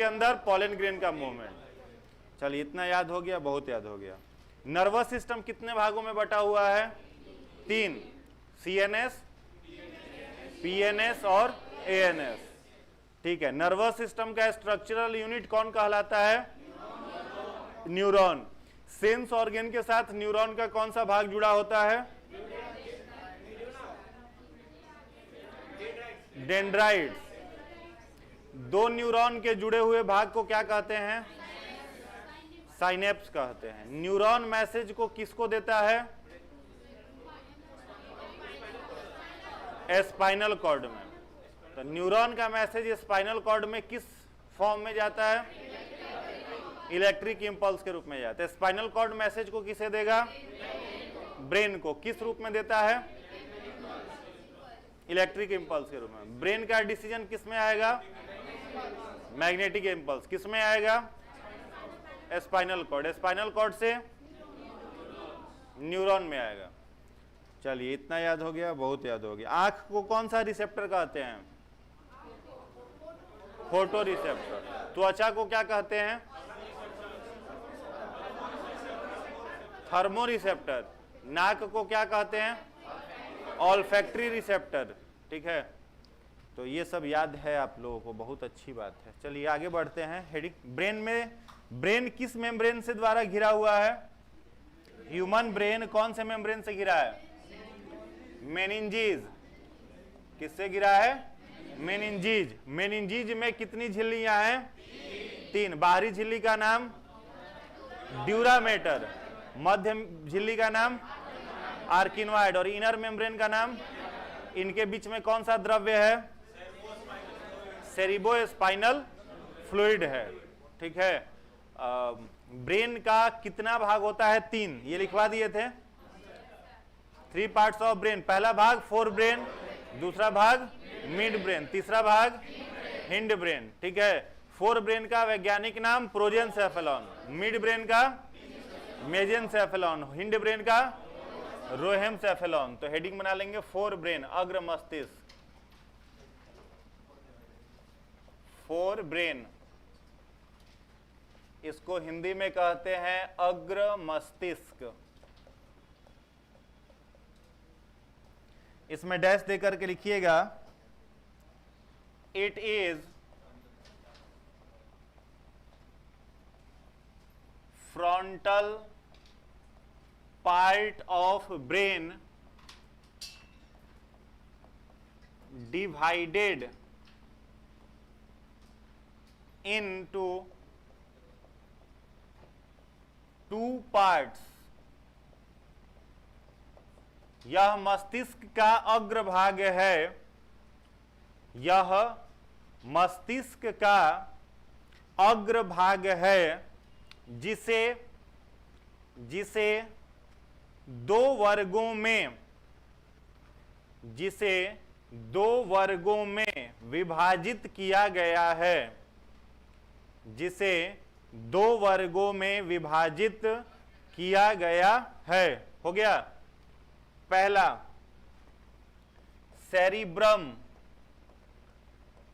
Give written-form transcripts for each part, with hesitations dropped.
के अंदर pollen grain का मूवमेंट। चलिए इतना याद हो गया, बहुत याद हो गया। नर्वस सिस्टम कितने भागों में बटा हुआ है? 3, CNS, PNS और ANS। ठीक है, नर्वस सिस्टम का स्ट्रक्चरल यूनिट कौन कहलाता है? न्यूरॉन। सेंस ऑर्गन के साथ न्यूरॉन का कौन सा भाग जुड़ा होता है? डेंड्राइट्स। दो न्यूरॉन के जुड़े हुए भाग को क्या कहते हैं? साइनेप्स कहते हैं। न्यूरॉन मैसेज को किसको देता है? स्पाइनल कॉर्ड में। तो न्यूरॉन का मैसेज स्पाइनल कॉर्ड में किस फॉर्म में जाता है? इलेक्ट्रिक इंपल्स के रूप में जाता है। स्पाइनल कॉर्ड मैसेज को किसे देगा? ब्रेन को। किस रूप में देता है? इलेक्ट्रिक इंपल्स के रूप में। ब्रेन का डिसीजन किस में आएगा? Magnetic impulse. किस में आएगा? Spinal cord. स्पाइनल कॉर्ड से न्यूरॉन में आएगा। चलिए इतना याद हो गया, बहुत याद हो गया। आंख को कौन सा रिसेप्टर कहते हैं? Photo receptor. त्वचा को क्या कहते हैं? Thermo receptor. नाक को क्या कहते हैं? Olfactory receptor. ठीक है, तो ये सब याद है आप लोगों को, बहुत अच्छी बात है। चलिए आगे बढ़ते हैं। हेडिंग ब्रेन में, ब्रेन किस मेम्ब्रेन से द्वारा घिरा हुआ है? ह्यूमन ब्रेन कौन से मेम्ब्रेन से घिरा है? मेनिंजीज। किससे घिरा है? मेनिंजीज। मेनिंजीज में कितनी झिल्लियां हैं? 3। बाहरी झिल्ली का नाम ड्यूरामेटर, मध्य झिल्ली का नाम आर्किनॉइड और इनर मेम्ब्रेन का नाम, इनके बीच में कौन सा द्रव्य है? सेरिब्रोस्पाइनल फ्लूइड है। ठीक है, ब्रेन का कितना भाग होता है? 3। ये लिखवा दिए थे। 3 पार्ट्स ऑफ ब्रेन। पहला भाग फोर ब्रेन, दूसरा भाग मिड ब्रेन, तीसरा भाग हिंड ब्रेन। ठीक है, फोर ब्रेन का वैज्ञानिक नाम प्रोजेनसेफेलॉन, मिड ब्रेन का मेजेनसेफेलॉन, हिंड ब्रेन का रोहेमसेफेलॉन। तो हेडिंग बना लेंगे फोर ब्रेन, अग्र मस्तिष्क। फोर ब्रेन, इसको हिंदी में कहते हैं अग्र मस्तिष्क। इसमें डैश देकर के लिखिएगा, it is frontal part of brain divided into 2 parts. यह मस्तिष्क का अग्रभाग है, यह मस्तिष्क का अग्रभाग है, जिसे 2 वर्गों में विभाजित किया गया है, जिसे 2 वर्गों में विभाजित किया गया है। हो गया। पहला सेरिब्रम,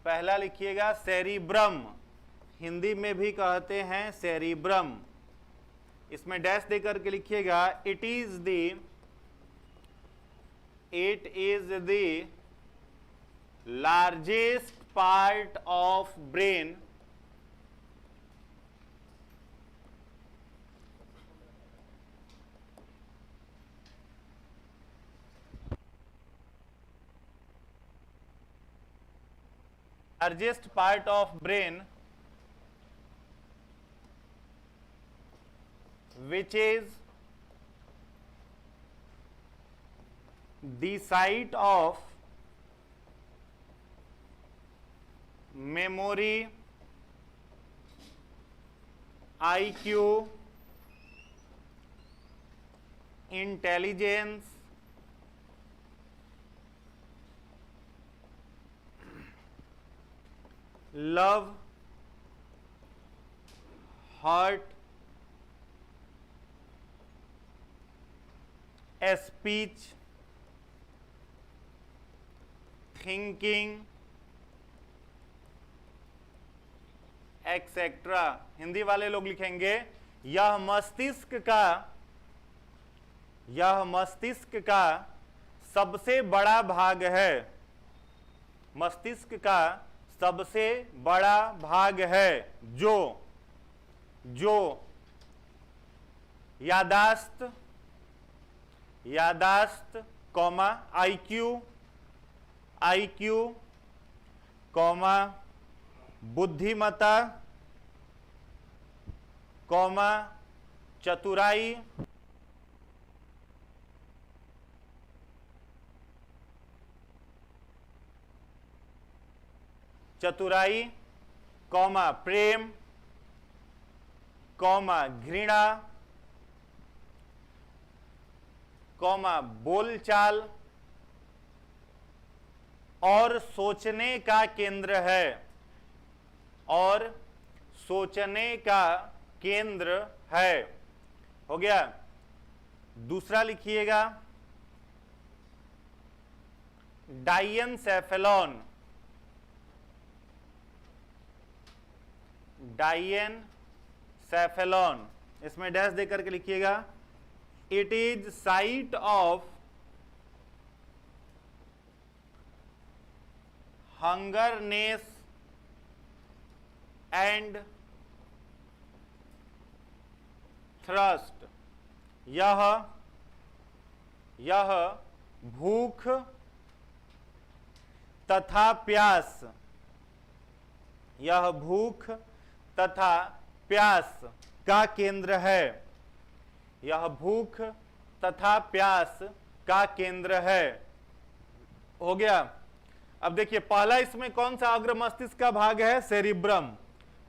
पहला लिखिएगा सेरिब्रम, हिंदी में भी कहते हैं सेरिब्रम। इसमें डैश देकर के लिखिएगा, it is the largest part of brain which is the site of memory, IQ, intelligence, love, heart, speech, thinking, etcetera. Hindi वाले लोग लिखेंगे यह मस्तिष्क का सबसे बड़ा भाग है। मस्तिष्क का सबसे बड़ा भाग है जो यादाश्त कॉमा आईक्यू कॉमा बुद्धिमत्ता कॉमा चतुराई कॉमा प्रेम कॉमा घृणा कॉमा बोलचाल और सोचने का केंद्र है। और सोचने का केंद्र है। हो गया। दूसरा लिखिएगा डाइएनसेफेलॉन। डाइएनसेफेलॉन इसमें डैश दे करके लिखिएगा it is site of hungerness and thrust. यह भूख तथा प्यास, यह भूख तथा प्यास का केंद्र है। यह भूख तथा प्यास का केंद्र है। हो गया। अब देखिए पहला इसमें कौन सा अग्र मस्तिष्क का भाग है? सेरिब्रम।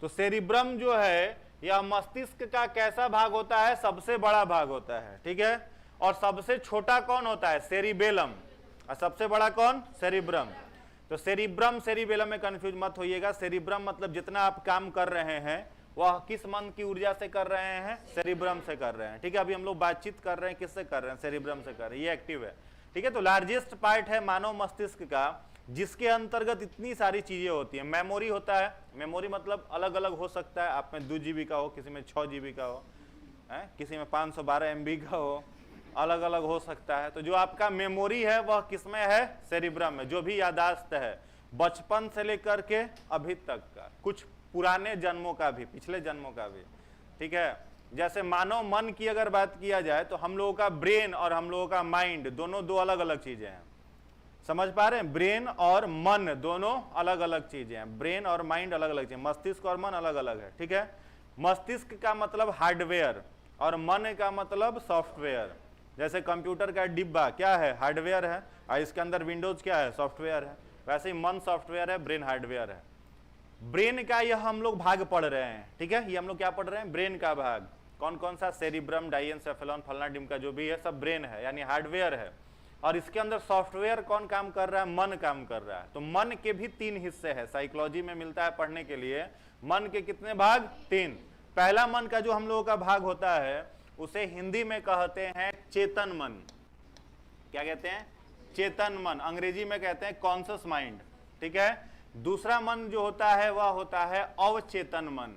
तो सेरिब्रम जो है यह मस्तिष्क का कैसा भाग होता है? सबसे बड़ा भाग होता है। ठीक है। और सबसे छोटा कौन होता है? सेरिबेलम। और सबसे बड़ा कौन? सेरिब्रम। तो सेरिब्रम सेरिबेलम में कंफ्यूज मत होइएगा। सेरिब्रम मतलब जितना आप काम कर रहे हैं वह किस मन की ऊर्जा से कर रहे हैं? सेरिब्रम से कर रहे हैं। ठीक है। अभी हम लोग बातचीत कर रहे हैं, किससे कर रहे हैं? सेरिब्रम से कर रहे हैं। ये एक्टिव है। ठीक है। तो लार्जेस्ट पार्ट है मानव मस्तिष्क का, जिसके अंतर्गत इतनी सारी चीजें होती हैं। मेमोरी होता है। मेमोरी मतलब अलग अलग हो सकता है। आप में 2 GB का हो, किसी में 6 GB का हो, किसी में 512 MB का हो, अलग अलग हो सकता है। तो जो आपका मेमोरी है वह किसमें है? सेरिब्रम में। जो भी यादाश्त है बचपन से लेकर के अभी तक का, कुछ पुराने जन्मों का भी, पिछले जन्मों का भी। ठीक है। जैसे मानव मन की अगर बात किया जाए तो हम लोगों का ब्रेन और हम लोगों का माइंड दोनों 2 अलग अलग चीजें हैं। समझ पा रहे हैं? ब्रेन और मन दोनों अलग अलग चीजें हैं। ब्रेन और माइंड अलग अलग चीजें, मस्तिष्क और मन अलग अलग है। ठीक है। मस्तिष्क का मतलब हार्डवेयर और मन का मतलब सॉफ्टवेयर। जैसे कंप्यूटर का डिब्बा क्या है? हार्डवेयर है। और इसके अंदर विंडोज क्या है? सॉफ्टवेयर है। वैसे ही मन सॉफ्टवेयर है, ब्रेन हार्डवेयर है। ब्रेन का यह हम लोग भाग पढ़ रहे हैं। ठीक है। ये हम लोग क्या पढ़ रहे हैं? ब्रेन का भाग। कौन कौन सा? सेरिब्रम, डाइएनसेफेलॉन, फलना डिमका, जो भी है सब ब्रेन है, यानी हार्डवेयर है। और इसके अंदर सॉफ्टवेयर कौन काम कर रहा है? मन काम कर रहा है। तो मन के भी 3 हिस्से हैं। साइकोलॉजी में मिलता है पढ़ने के लिए। मन के कितने भाग? 3। पहला मन का जो हम लोगों का भाग होता है उसे हिंदी में कहते हैं चेतन मन। क्या कहते हैं? चेतन मन। अंग्रेजी में कहते हैं कॉन्शियस माइंड। ठीक है। दूसरा मन जो होता है वह होता है अवचेतन मन।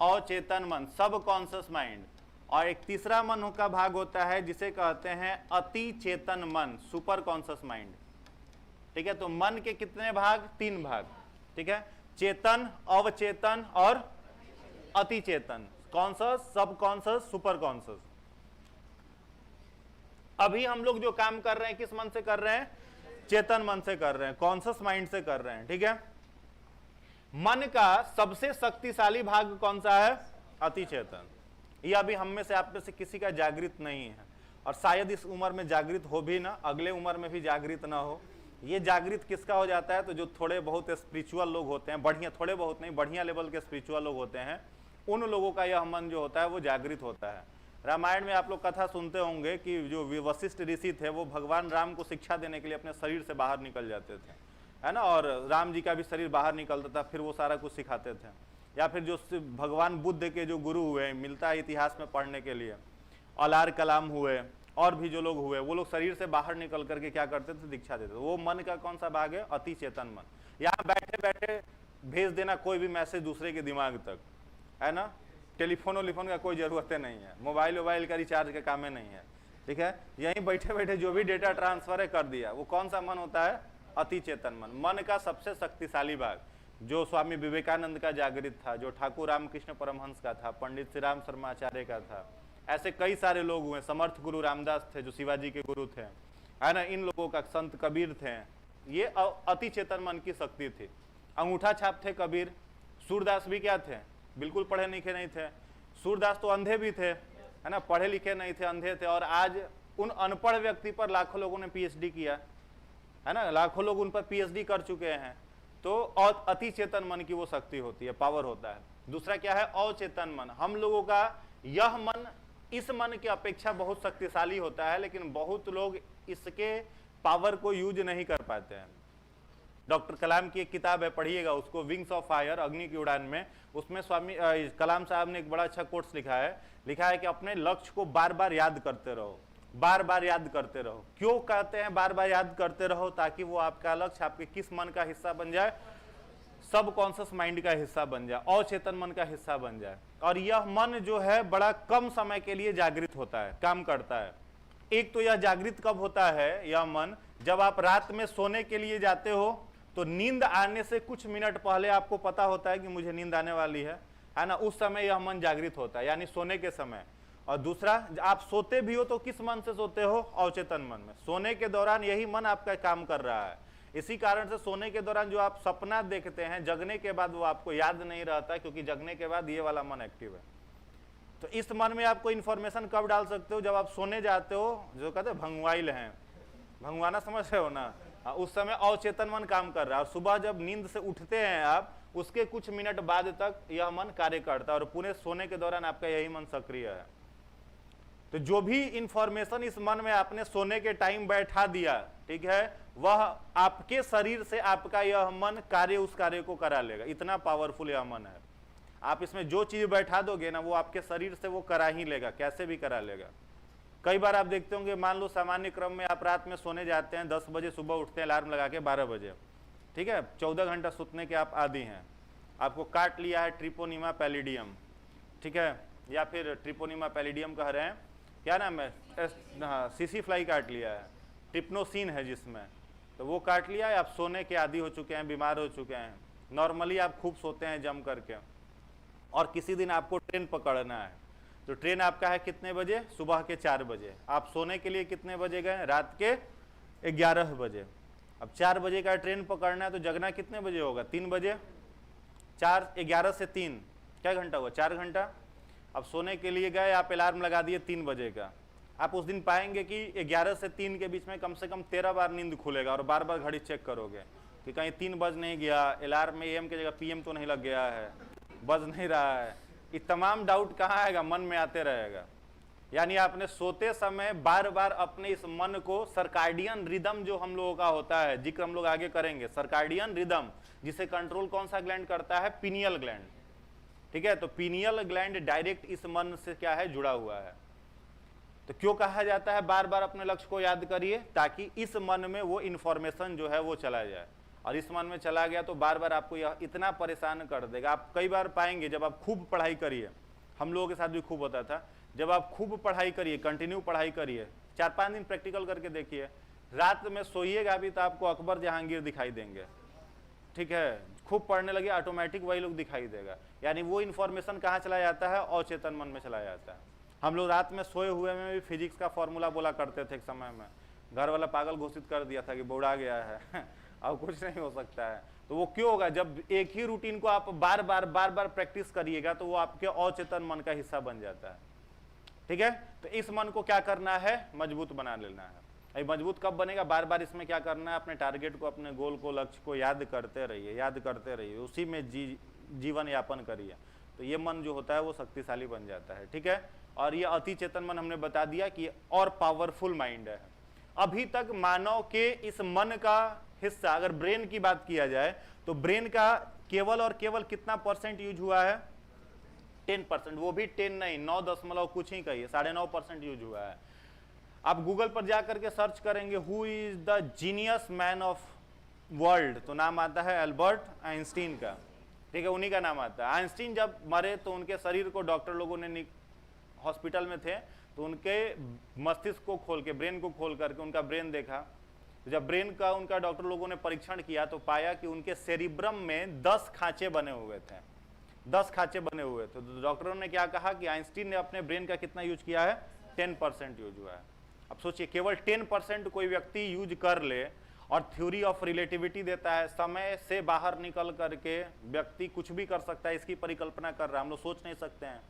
अवचेतन मन, सब कॉन्शियस माइंड। और एक तीसरा मन का भाग होता है जिसे कहते हैं अति चेतन मन, सुपर कॉन्शियस माइंड। ठीक है। तो मन के कितने भाग? 3 भाग। ठीक है। चेतन, अवचेतन और अति चेतन। कॉन्शियस, सब कॉन्शियस, सुपर कॉन्शियस। अभी हम लोग जो काम कर रहे हैं किस मन से कर रहे हैं? चेतन मन से कर रहे हैं, कॉन्शियस माइंड से कर रहे हैं। ठीक है। मन का सबसे शक्तिशाली भाग कौन सा है? अति चेतन। ये अभी हम में से, आप में से किसी का जागृत नहीं है, और शायद इस उम्र में जागृत हो भी ना, अगले उम्र में भी जागृत ना हो। ये जागृत किसका हो जाता है? तो जो थोड़े बहुत स्पिरिचुअल लोग होते हैं, बढ़िया, थोड़े बहुत नहीं, बढ़िया लेवल के स्पिरिचुअल लोग होते हैं, उन लोगों का यह मन जो होता है वो जागृत होता है। रामायण में आप लोग कथा सुनते होंगे कि जो वशिष्ठ ऋषि थे वो भगवान राम को शिक्षा देने के लिए अपने शरीर से बाहर निकल जाते थे, है ना। और राम जी का भी शरीर बाहर निकलता था, फिर वो सारा कुछ सिखाते थे। या फिर जो भगवान बुद्ध के जो गुरु हुए, मिलता है इतिहास में पढ़ने के लिए, अलार कलाम हुए, और भी जो लोग हुए, वो लोग शरीर से बाहर निकल करके क्या करते थे? दीक्षा देते थे। वो मन का कौन सा भाग है? अति चेतन मन। यहाँ बैठे बैठे भेज देना कोई भी मैसेज दूसरे के दिमाग तक, है ना। टेलीफोन का कोई ज़रूरत नहीं है, मोबाइल का रिचार्ज का काम नहीं है, ठीक है। यहीं बैठे बैठे जो भी डेटा ट्रांसफर है कर दिया। वो कौन सा मन होता है? अति चेतन मन। मन का सबसे शक्तिशाली भाग जो स्वामी विवेकानंद का जागृत था, जो ठाकुर रामकृष्ण परमहंस का था, पंडित श्री राम शर्मा आचार्य का था, ऐसे कई सारे लोग हुए। समर्थ गुरु रामदास थे जो शिवाजी के गुरु थे, है ना। इन लोगों का, संत कबीर थे, ये अति चेतन मन की शक्ति थी। अंगूठा छाप थे कबीर। सूरदास भी क्या थे? बिल्कुल पढ़े लिखे नहीं थे। सूरदास तो अंधे भी थे, है ना, पढ़े लिखे नहीं थे, अंधे थे। और आज उन अनपढ़ व्यक्ति पर लाखों लोगों ने पीएचडी किया, है ना, लाखों लोग उन पर पीएचडी कर चुके हैं। तो अति चेतन मन की वो शक्ति होती है, पावर होता है। दूसरा क्या है? अचेतन मन। हम लोगों का यह मन इस मन की अपेक्षा बहुत शक्तिशाली होता है, लेकिन बहुत लोग इसके पावर को यूज नहीं कर पाते हैं। डॉक्टर कलाम की एक किताब है, पढ़िएगा उसको, विंग्स ऑफ फायर, अग्नि की उड़ान में। उसमें स्वामी कलाम साहब ने एक बड़ा अच्छा कोट्स लिखा है कि अपने लक्ष्य को बार बार याद करते रहो, बार बार याद करते रहो। क्यों कहते हैं बार बार याद करते रहो? ताकि वो आपका लक्ष्य आपके किस मन का हिस्सा बन जाए? सबकॉन्शियस माइंड का हिस्सा बन जाए, अचेतन मन का हिस्सा बन जाए। और यह मन जो है बड़ा कम समय के लिए जागृत होता है, काम करता है। एक तो यह जागृत कब होता है यह मन? जब आप रात में सोने के लिए जाते हो, तो नींद आने से कुछ मिनट पहले आपको पता होता है कि मुझे नींद आने वाली है ना। उस समय यह मन जागृत होता है, यानी सोने के समय। और दूसरा, आप सोते भी हो तो किस मन से सोते हो? अवचेतन मन में। सोने के दौरान यही मन आपका काम कर रहा है। इसी कारण से सोने के दौरान जो आप सपना देखते हैं, जगने के बाद वो आपको याद नहीं रहता, क्योंकि जगने के बाद ये वाला मन एक्टिव है। तो इस मन में आपको इन्फॉर्मेशन कब डाल सकते हो? जब आप सोने जाते हो, जो कहते हैं भंगवाइल हैं, भंगवाना समझ रहे हो ना, उस समय अवचेतन मन काम कर रहा है। और सुबह जब नींद से उठते हैं आप, उसके कुछ मिनट बाद तक यह मन कार्य करता है, और पूरे सोने के दौरान आपका यही मन सक्रिय है। तो जो भी इंफॉर्मेशन इस मन में आपने सोने के टाइम बैठा दिया, ठीक है, वह आपके शरीर से आपका यह मन कार्य, उस कार्य को करा लेगा। इतना पावरफुल यह मन है। आप इसमें जो चीज बैठा दोगे ना, वो आपके शरीर से वो करा ही लेगा, कैसे भी करा लेगा। कई बार आप देखते होंगे, मान लो सामान्य क्रम में आप रात में सोने जाते हैं 10 बजे, सुबह उठते हैं अलार्म लगा के 12 बजे, ठीक है, 14 घंटा सुतने के आप आदी हैं। आपको काट लिया है ट्रिपोनिमा पैलिडियम, ठीक है, या फिर ट्रिपोनिमा पैलिडियम कह रहे हैं, क्या नाम है, सीसी फ्लाई काट लिया है, ट्रिप्नोसिन है जिसमें, तो वो काट लिया है। आप सोने के आदी हो चुके हैं, बीमार हो चुके हैं। नॉर्मली आप खूब सोते हैं जम करके, और किसी दिन आपको ट्रेन पकड़ना है, तो ट्रेन आपका है कितने बजे? सुबह के 4 बजे। आप सोने के लिए कितने बजे गए? रात के 11 बजे। अब 4 बजे का ट्रेन पकड़ना है, तो जगना कितने बजे होगा? 3 बजे। 4, 11 से 3 क्या घंटा हुआ? 4 घंटा। अब सोने के लिए गए, आप अलार्म लगा दिए 3 बजे का। आप उस दिन पाएंगे कि 11 से 3 के बीच में कम से कम 13 बार नींद खुलेगा, और बार बार घड़ी चेक करोगे कि कहीं 3 बज नहीं गया, अलार्म में AM की जगह PM तो नहीं लग गया है, बज नहीं रहा है। ये तमाम डाउट कहाँ आएगा? मन में आते रहेगा। यानी आपने सोते समय बार बार अपने इस मन को, सर्काडियन रिदम जो हम लोगों का होता है, जिक्र हम लोग आगे करेंगे, सर्काडियन रिदम, जिसे कंट्रोल कौन सा ग्लैंड करता है? पीनियल ग्लैंड, ठीक है। तो पीनियल ग्लैंड डायरेक्ट इस मन से क्या है? जुड़ा हुआ है। तो क्यों कहा जाता है बार बार अपने लक्ष्य को याद करिए? ताकि इस मन में वो इंफॉर्मेशन जो है वो चला जाए, और इस मन में चला गया तो बार बार आपको यह इतना परेशान कर देगा। आप कई बार पाएंगे, जब आप खूब पढ़ाई करिए, हम लोगों के साथ भी खूब होता था, जब आप खूब पढ़ाई करिए, कंटिन्यू पढ़ाई करिए, 4-5 दिन प्रैक्टिकल करके देखिए, रात में सोइएगा भी तो आपको अकबर जहांगीर दिखाई देंगे, ठीक है। खूब पढ़ने लगे, ऑटोमेटिक वही लोग दिखाई देगा। यानी वो इन्फॉर्मेशन कहाँ चला जाता है? अचेतन मन में चला जाता है। हम लोग रात में सोए हुए में भी फिजिक्स का फॉर्मूला बोला करते थे एक समय में, घर वाला पागल घोषित कर दिया था कि बौड़ा गया है अब कुछ नहीं हो सकता है। तो वो क्यों होगा? जब एक ही रूटीन को आप बार बार प्रैक्टिस करिएगा, तो वो आपके अचेतन मन का हिस्सा बन जाता है, ठीक है। तो इस मन को क्या करना है? मजबूत बना लेना है। अभी मजबूत कब बनेगा? बार बार इसमें क्या करना है? अपने टारगेट को, अपने गोल को, लक्ष्य को याद करते रहिए, याद करते रहिए, उसी में जीवन यापन करिए। तो ये मन जो होता है वो शक्तिशाली बन जाता है, ठीक है। और ये अति चेतन मन हमने बता दिया कि और पावरफुल माइंड है। अभी तक मानव के इस मन का हिस्सा, अगर ब्रेन की बात किया जाए, तो ब्रेन का केवल और केवल कितना % यूज हुआ है? 10%। वो भी 10 नहीं, 9 कुछ ही कहिए, 9.5% यूज हुआ है। आप गूगल पर जाकर के सर्च करेंगे who is the genius man of world, तो नाम आता है अल्बर्ट आइंस्टीन का। ठीक है, उन्हीं का नाम आता है। आइंस्टीन जब मरे तो उनके शरीर को डॉक्टर लोगों ने हॉस्पिटल में थे तो उनके मस्तिष्क को खोल के, ब्रेन को खोल करके उनका ब्रेन देखा। जब ब्रेन का उनका डॉक्टर लोगों ने परीक्षण किया तो पाया कि उनके सेरिब्रम में 10 खांचे बने हुए थे, 10 खांचे बने हुए थे। तो डॉक्टरों ने क्या कहा कि आइंस्टीन ने अपने ब्रेन का कितना यूज किया है, 10% यूज हुआ है। अब सोचिए केवल 10% कोई व्यक्ति यूज कर ले और थ्योरी ऑफ रिलेटिविटी देता है, समय से बाहर निकल करके व्यक्ति कुछ भी कर सकता है, इसकी परिकल्पना कर रहा है, हम लोग सोच नहीं सकते हैं।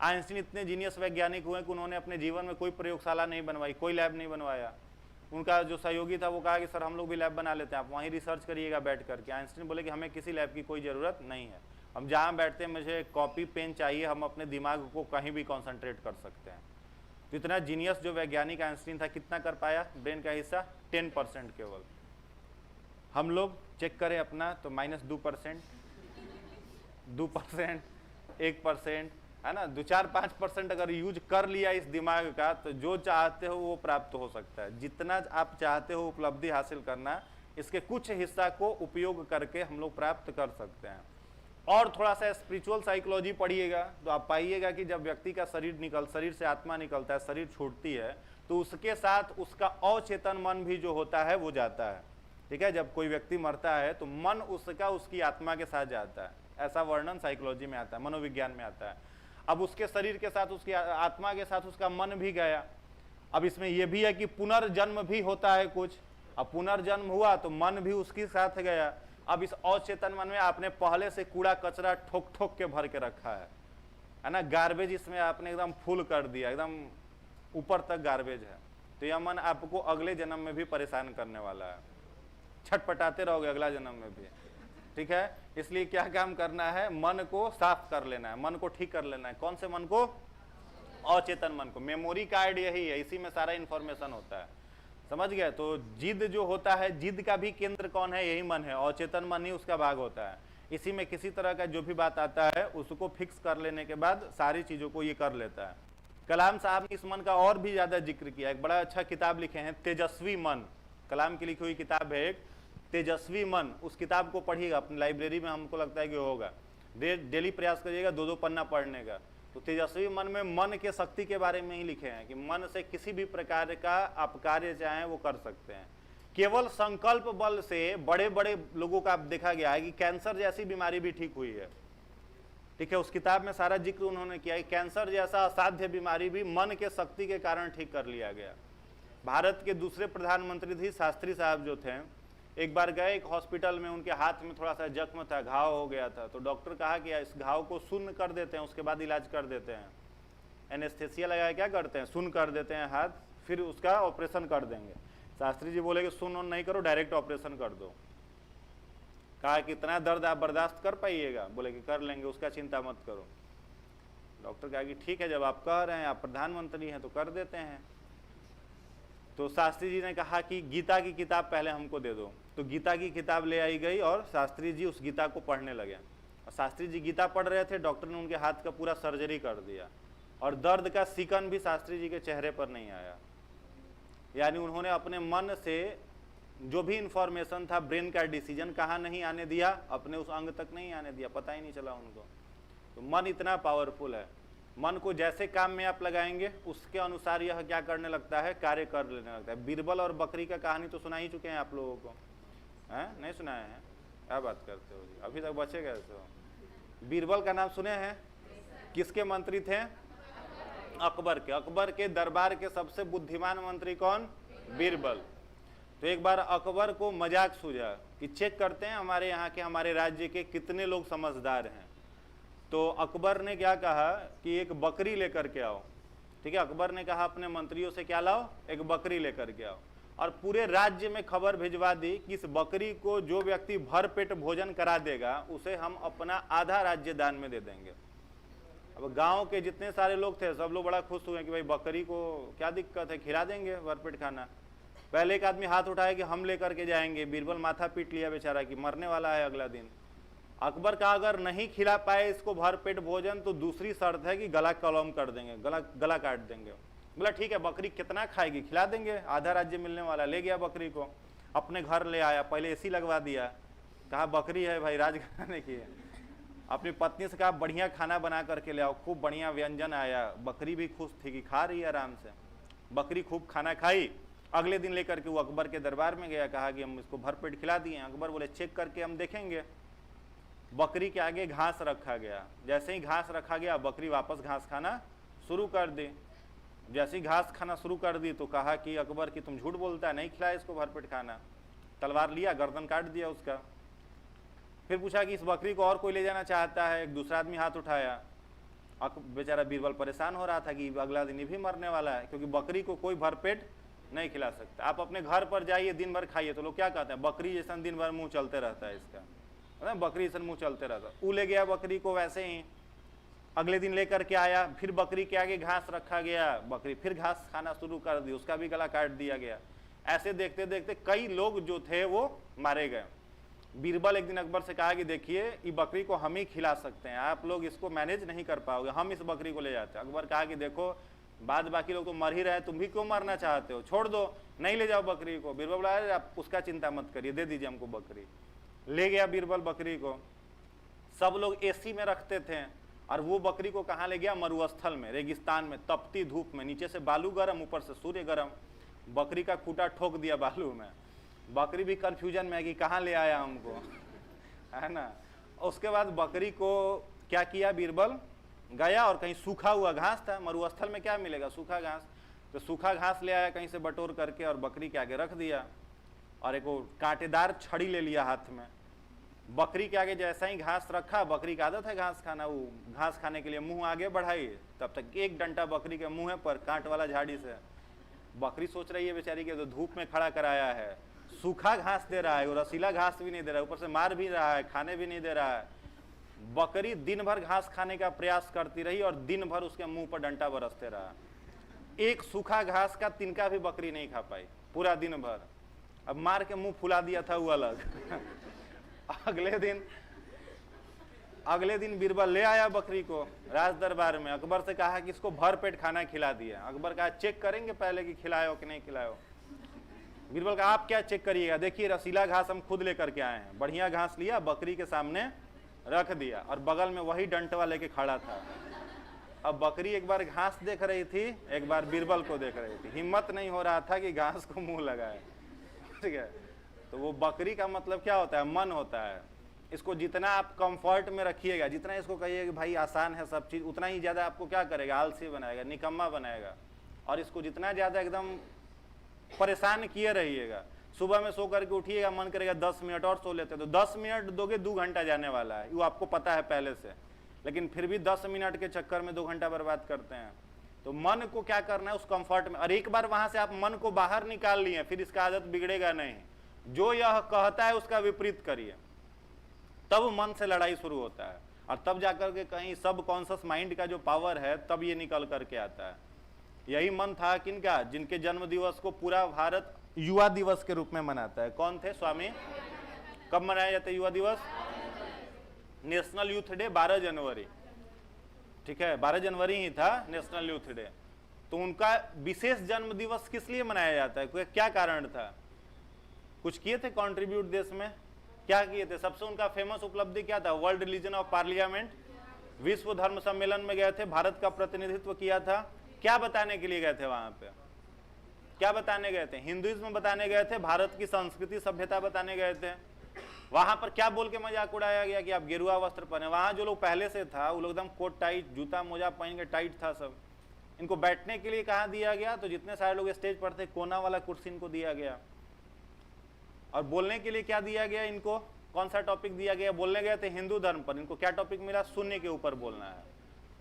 आइंस्टीन इतने जीनियस वैज्ञानिक हुए कि उन्होंने अपने जीवन में कोई प्रयोगशाला नहीं बनवाई, कोई लैब नहीं बनवाया। उनका जो सहयोगी था वो कहा कि सर हम लोग भी लैब बना लेते हैं, आप वहीं रिसर्च करिएगा बैठ करके। आइंस्टीन बोले कि हमें किसी लैब की कोई ज़रूरत नहीं है, हम जहाँ बैठते हैं मुझे कॉपी पेन चाहिए, हम अपने दिमाग को कहीं भी कॉन्सेंट्रेट कर सकते हैं। तो इतना जीनियस जो वैज्ञानिक आइंस्टीन था, कितना कर पाया ब्रेन का हिस्सा, 10% केवल। हम लोग चेक करें अपना तो -2%, 2%, 1%, है ना, 2-4-5% अगर यूज कर लिया इस दिमाग का तो जो चाहते हो वो प्राप्त हो सकता है। जितना आप चाहते हो उपलब्धि हासिल करना, इसके कुछ हिस्सा को उपयोग करके हम लोग प्राप्त कर सकते हैं। और थोड़ा सा स्पिरिचुअल साइकोलॉजी पढ़िएगा तो आप पाइएगा कि जब व्यक्ति का शरीर से आत्मा निकलता है, शरीर छूटती है, तो उसके साथ उसका अचेतन मन भी जो होता है वो जाता है। ठीक है, जब कोई व्यक्ति मरता है तो मन उसका उसकी आत्मा के साथ जाता है, ऐसा वर्णन साइकोलॉजी में आता है, मनोविज्ञान में आता है। अब उसके शरीर के साथ उसकी आत्मा के साथ उसका मन भी गया। अब इसमें यह भी है कि पुनर्जन्म भी होता है कुछ। अब पुनर्जन्म हुआ तो मन भी उसके साथ गया। अब इस अचेतन मन में आपने पहले से कूड़ा कचरा ठोक ठोक के भर के रखा है ना, गार्बेज इसमें आपने एकदम फुल कर दिया, एकदम ऊपर तक गार्बेज है। तो यह मन आपको अगले जन्म में भी परेशान करने वाला है, छटपटाते रहोगे अगला जन्म में भी। ठीक है, इसलिए क्या काम करना है, मन को साफ कर लेना है, मन को ठीक कर लेना है। कौन से मन को, अचेतन मन को। मेमोरी कार्ड यही है, इसी में सारा इंफॉर्मेशन होता है, समझ गए। तो जिद जो होता है, जिद का भी केंद्र कौन है, यही मन है, अचेतन मन ही उसका भाग होता है। इसी में किसी तरह का जो भी बात आता है उसको फिक्स कर लेने के बाद सारी चीजों को ये कर लेता है। कलाम साहब ने इस मन का और भी ज्यादा जिक्र किया, एक बड़ा अच्छा किताब लिखे हैं, तेजस्वी मन। कलाम की लिखी हुई किताब है एक, तेजस्वी मन। उस किताब को पढ़िएगा, अपनी लाइब्रेरी में हमको लगता है कि होगा, डेली प्रयास करिएगा 2-2 पन्ना पढ़ने का। तो तेजस्वी मन में मन के शक्ति के बारे में ही लिखे हैं कि मन से किसी भी प्रकार का आप कार्य चाहें वो कर सकते हैं। केवल संकल्प बल से बड़े बड़े लोगों का देखा गया है कि कैंसर जैसी बीमारी भी ठीक हुई है। ठीक है, उस किताब में सारा जिक्र उन्होंने किया है, कैंसर जैसा असाध्य बीमारी भी मन के शक्ति के कारण ठीक कर लिया गया। भारत के दूसरे प्रधानमंत्री थी शास्त्री साहब जो थे, एक बार गए एक हॉस्पिटल में, उनके हाथ में थोड़ा सा जख्म था, घाव हो गया था। तो डॉक्टर कहा कि इस घाव को शून्य कर देते हैं, उसके बाद इलाज कर देते हैं। एनेस्थेसिया लगाया क्या करते हैं, शून्य कर देते हैं हाथ, फिर उसका ऑपरेशन कर देंगे। शास्त्री जी बोले कि शून्य नहीं करो, डायरेक्ट ऑपरेशन कर दो। कहा कि इतना दर्द आप बर्दाश्त कर पाइएगा, बोले कि कर लेंगे, उसका चिंता मत करो। डॉक्टर कहा कि ठीक है, जब आप कह रहे हैं, आप प्रधानमंत्री हैं तो कर देते हैं। तो शास्त्री जी ने कहा कि गीता की किताब पहले हमको दे दो। तो गीता की किताब ले आई गई और शास्त्री जी उस गीता को पढ़ने लगे। और शास्त्री जी गीता पढ़ रहे थे, डॉक्टर ने उनके हाथ का पूरा सर्जरी कर दिया और दर्द का सिकन भी शास्त्री जी के चेहरे पर नहीं आया। यानी उन्होंने अपने मन से जो भी इंफॉर्मेशन था, ब्रेन का डिसीजन कहाँ नहीं आने दिया, अपने उस अंग तक नहीं आने दिया, पता ही नहीं चला उनको। तो मन इतना पावरफुल है, मन को जैसे काम में आप लगाएंगे उसके अनुसार यह क्या करने लगता है, कार्य कर लेने लगता है। बीरबल और बकरी का कहानी तो सुना ही चुके हैं आप लोगों को, हैं? नहीं सुनाए हैं? क्या बात करते हो जी, अभी तक बचे गए तो। बीरबल का नाम सुने हैं? किसके मंत्री थे? अकबर के। अकबर के दरबार के सबसे बुद्धिमान मंत्री कौन? बीरबल। तो एक बार अकबर को मजाक सूझा कि चेक करते हैं हमारे यहाँ के, हमारे राज्य के कितने लोग समझदार हैं। तो अकबर ने क्या कहा कि एक बकरी लेकर के आओ। ठीक है, अकबर ने कहा अपने मंत्रियों से क्या लाओ, एक बकरी लेकर के आओ। और पूरे राज्य में खबर भिजवा दी कि इस बकरी को जो व्यक्ति भर पेट भोजन करा देगा उसे हम अपना आधा राज्य दान में दे देंगे। अब गांव के जितने सारे लोग थे सब लोग बड़ा खुश हुए कि भाई बकरी को क्या दिक्कत है, खिला देंगे भरपेट खाना। पहले एक आदमी हाथ उठाया कि हम लेकर के जाएंगे। बीरबल माथा पीट लिया बेचारा कि मरने वाला है अगला दिन। अकबर का अगर नहीं खिला पाए इसको भरपेट भोजन तो दूसरी शर्त है कि गला कलम कर देंगे, गला काट देंगे। बोला ठीक है, बकरी कितना खाएगी, खिला देंगे, आधा राज्य मिलने वाला। ले गया बकरी को, अपने घर ले आया, पहले एसी लगवा दिया, कहा बकरी है भाई राज कराने की है, अपनी पत्नी से कहा बढ़िया खाना बना करके ले आओ, खूब बढ़िया व्यंजन आया। बकरी भी खुश थी कि खा रही है आराम से। बकरी खूब खाना खाई। अगले दिन लेकर के वो अकबर के दरबार में गया, कहा कि हम इसको भरपेट खिला दिए। अकबर बोले चेक करके हम देखेंगे। बकरी के आगे घास रखा गया। जैसे ही घास रखा गया, बकरी वापस घास खाना शुरू कर दी। जैसे ही घास खाना शुरू कर दी तो कहा कि अकबर की तुम झूठ बोलता है, नहीं खिलाया इसको भरपेट खाना। तलवार लिया, गर्दन काट दिया उसका। फिर पूछा कि इस बकरी को और कोई ले जाना चाहता है। एक दूसरा आदमी हाथ उठाया। बेचारा बीरबल परेशान हो रहा था कि अगला दिन भी मरने वाला है, क्योंकि बकरी को कोई भरपेट नहीं खिला सकता। आप अपने घर पर जाइए, दिन भर खाइए, तो लोग क्या कहते हैं, बकरी जैसा दिन भर मुंह चलते रहता है इसका, बकरी जैसा मुंह चलते रहता है। वो ले गया बकरी को वैसे ही। अगले दिन लेकर के आया, फिर बकरी के आगे घास रखा गया। बकरी फिर घास खाना शुरू कर दी, उसका भी गला काट दिया गया। ऐसे देखते देखते कई लोग जो थे वो मारे गए। बीरबल एक दिन अकबर से कहा कि देखिए ये बकरी को हम ही खिला सकते हैं, आप लोग इसको मैनेज नहीं कर पाओगे, हम इस बकरी को ले जाते हैं। अकबर कहा कि देखो बाद बाकी लोग तो मर ही रहे, तुम भी क्यों मरना चाहते हो, छोड़ दो, नहीं ले जाओ बकरी को। बीरबल बोला आप उसका चिंता मत करिए, दे दीजिए हमको बकरी। ले गया बीरबल बकरी को। सब लोग एसी में रखते थे, और वो बकरी को कहाँ ले गया, मरुस्थल में, रेगिस्तान में, तपती धूप में, नीचे से बालू गर्म, ऊपर से सूर्य गर्म। बकरी का खूंटा ठोक दिया बालू में। बकरी भी कंफ्यूजन में है कि कहाँ ले आया हमको, है ना। उसके बाद बकरी को क्या किया, बीरबल गया और कहीं सूखा हुआ घास था, मरुस्थल में क्या मिलेगा, सूखा घास। तो सूखा घास ले आया कहीं से बटोर करके और बकरी के आगे रख दिया, और एक कांटेदार छड़ी ले लिया हाथ में। बकरी के आगे जैसा ही घास रखा, बकरी की आदत है घास खाना, वो घास खाने के लिए मुंह आगे बढ़ाई, तब तक एक डंडा बकरी के मुंह पर कांट वाला झाड़ी से। बकरी सोच रही है बेचारी के, तो धूप में खड़ा कराया है, सूखा घास दे रहा है, वो रसीला घास भी नहीं दे रहा है, ऊपर से मार भी रहा है, खाने भी नहीं दे रहा है। बकरी दिन भर घास खाने का प्रयास करती रही और दिन भर उसके मुंह पर डंडा बरसते रहा। एक सूखा घास का तिनका भी बकरी नहीं खा पाई पूरा दिन भर। अब मार के मुंह फुला दिया था वो अलग। अगले दिन बीरबल ले आया बकरी को राज दरबार में। अकबर से कहा कि इसको भर पेट खाना खिला दिया। अकबर कहा चेक करेंगे पहले कि खिलाए हो कि नहीं खिलाए हो। बीरबल कहा आप क्या चेक करिएगा, देखिए रसीला घास हम खुद लेकर के आए हैं। बढ़िया घास लिया, बकरी के सामने रख दिया, और बगल में वही डंटवा लेके खड़ा था। अब बकरी एक बार घास देख रही थी, एक बार बीरबल को देख रही थी। हिम्मत नहीं हो रहा था कि घास को मुंह लगाए, ठीक है। तो वो बकरी का मतलब क्या होता है, मन होता है। इसको जितना आप कंफर्ट में रखिएगा, जितना इसको कहिए कि भाई आसान है सब चीज़, उतना ही ज़्यादा आपको क्या करेगा, आलसी बनाएगा, निकम्मा बनाएगा। और इसको जितना ज़्यादा एकदम परेशान किए रहिएगा। सुबह में सो करके उठिएगा, मन करेगा 10 मिनट और सो लेते, तो 10 मिनट दोगे 2 घंटा जाने वाला है, वो आपको पता है पहले से, लेकिन फिर भी 10 मिनट के चक्कर में 2 घंटा बर्बाद करते हैं। तो मन को क्या करना है, उस कंफर्ट में। और एक बार वहां से आप मन को बाहर निकाल लिए, फिर इसका आदत बिगड़ेगा नहीं। जो यह कहता है उसका विपरीत करिए, तब मन से लड़ाई शुरू होता है, और तब जाकर के कहीं सब कॉन्शियस माइंड का जो पावर है तब ये निकल करके आता है। यही मन था किनका, जिनके जन्म दिवस को पूरा भारत युवा दिवस के रूप में मनाता है। कौन थे, स्वामी। कब मनाया जाता है युवा दिवस, नेशनल यूथ डे 12 जनवरी, ठीक है, 12 जनवरी ही था नेशनल यूथ डे। तो उनका विशेष जन्म दिवस किस लिए मनाया जाता है, क्या कारण था, कुछ किए थे कंट्रीब्यूट देश में, क्या किए थे। सबसे उनका फेमस उपलब्धि क्या था, वर्ल्ड रिलीजन ऑफ पार्लियामेंट, विश्व धर्म सम्मेलन में गए थे, भारत का प्रतिनिधित्व किया था। क्या बताने के लिए गए थे वहां पे, क्या बताने गए थे, हिंदुइज्म बताने गए थे, भारत की संस्कृति सभ्यता बताने गए थे। वहां पर क्या बोल के मजाक उड़ाया गया कि आप गेरुआ वस्त्र पहने। वहां जो लोग पहले से था वो लोग एकदम कोट टाइट, जूता मोजा पहन के टाइट था सब। इनको बैठने के लिए कहाँ दिया गया, तो जितने सारे लोग स्टेज पर थे कोना वाला कुर्सी इनको दिया गया। और बोलने के लिए क्या दिया गया इनको, कौन सा टॉपिक दिया गया, बोलने गए थे हिंदू धर्म पर, इनको क्या टॉपिक मिला, शून्य के ऊपर बोलना है।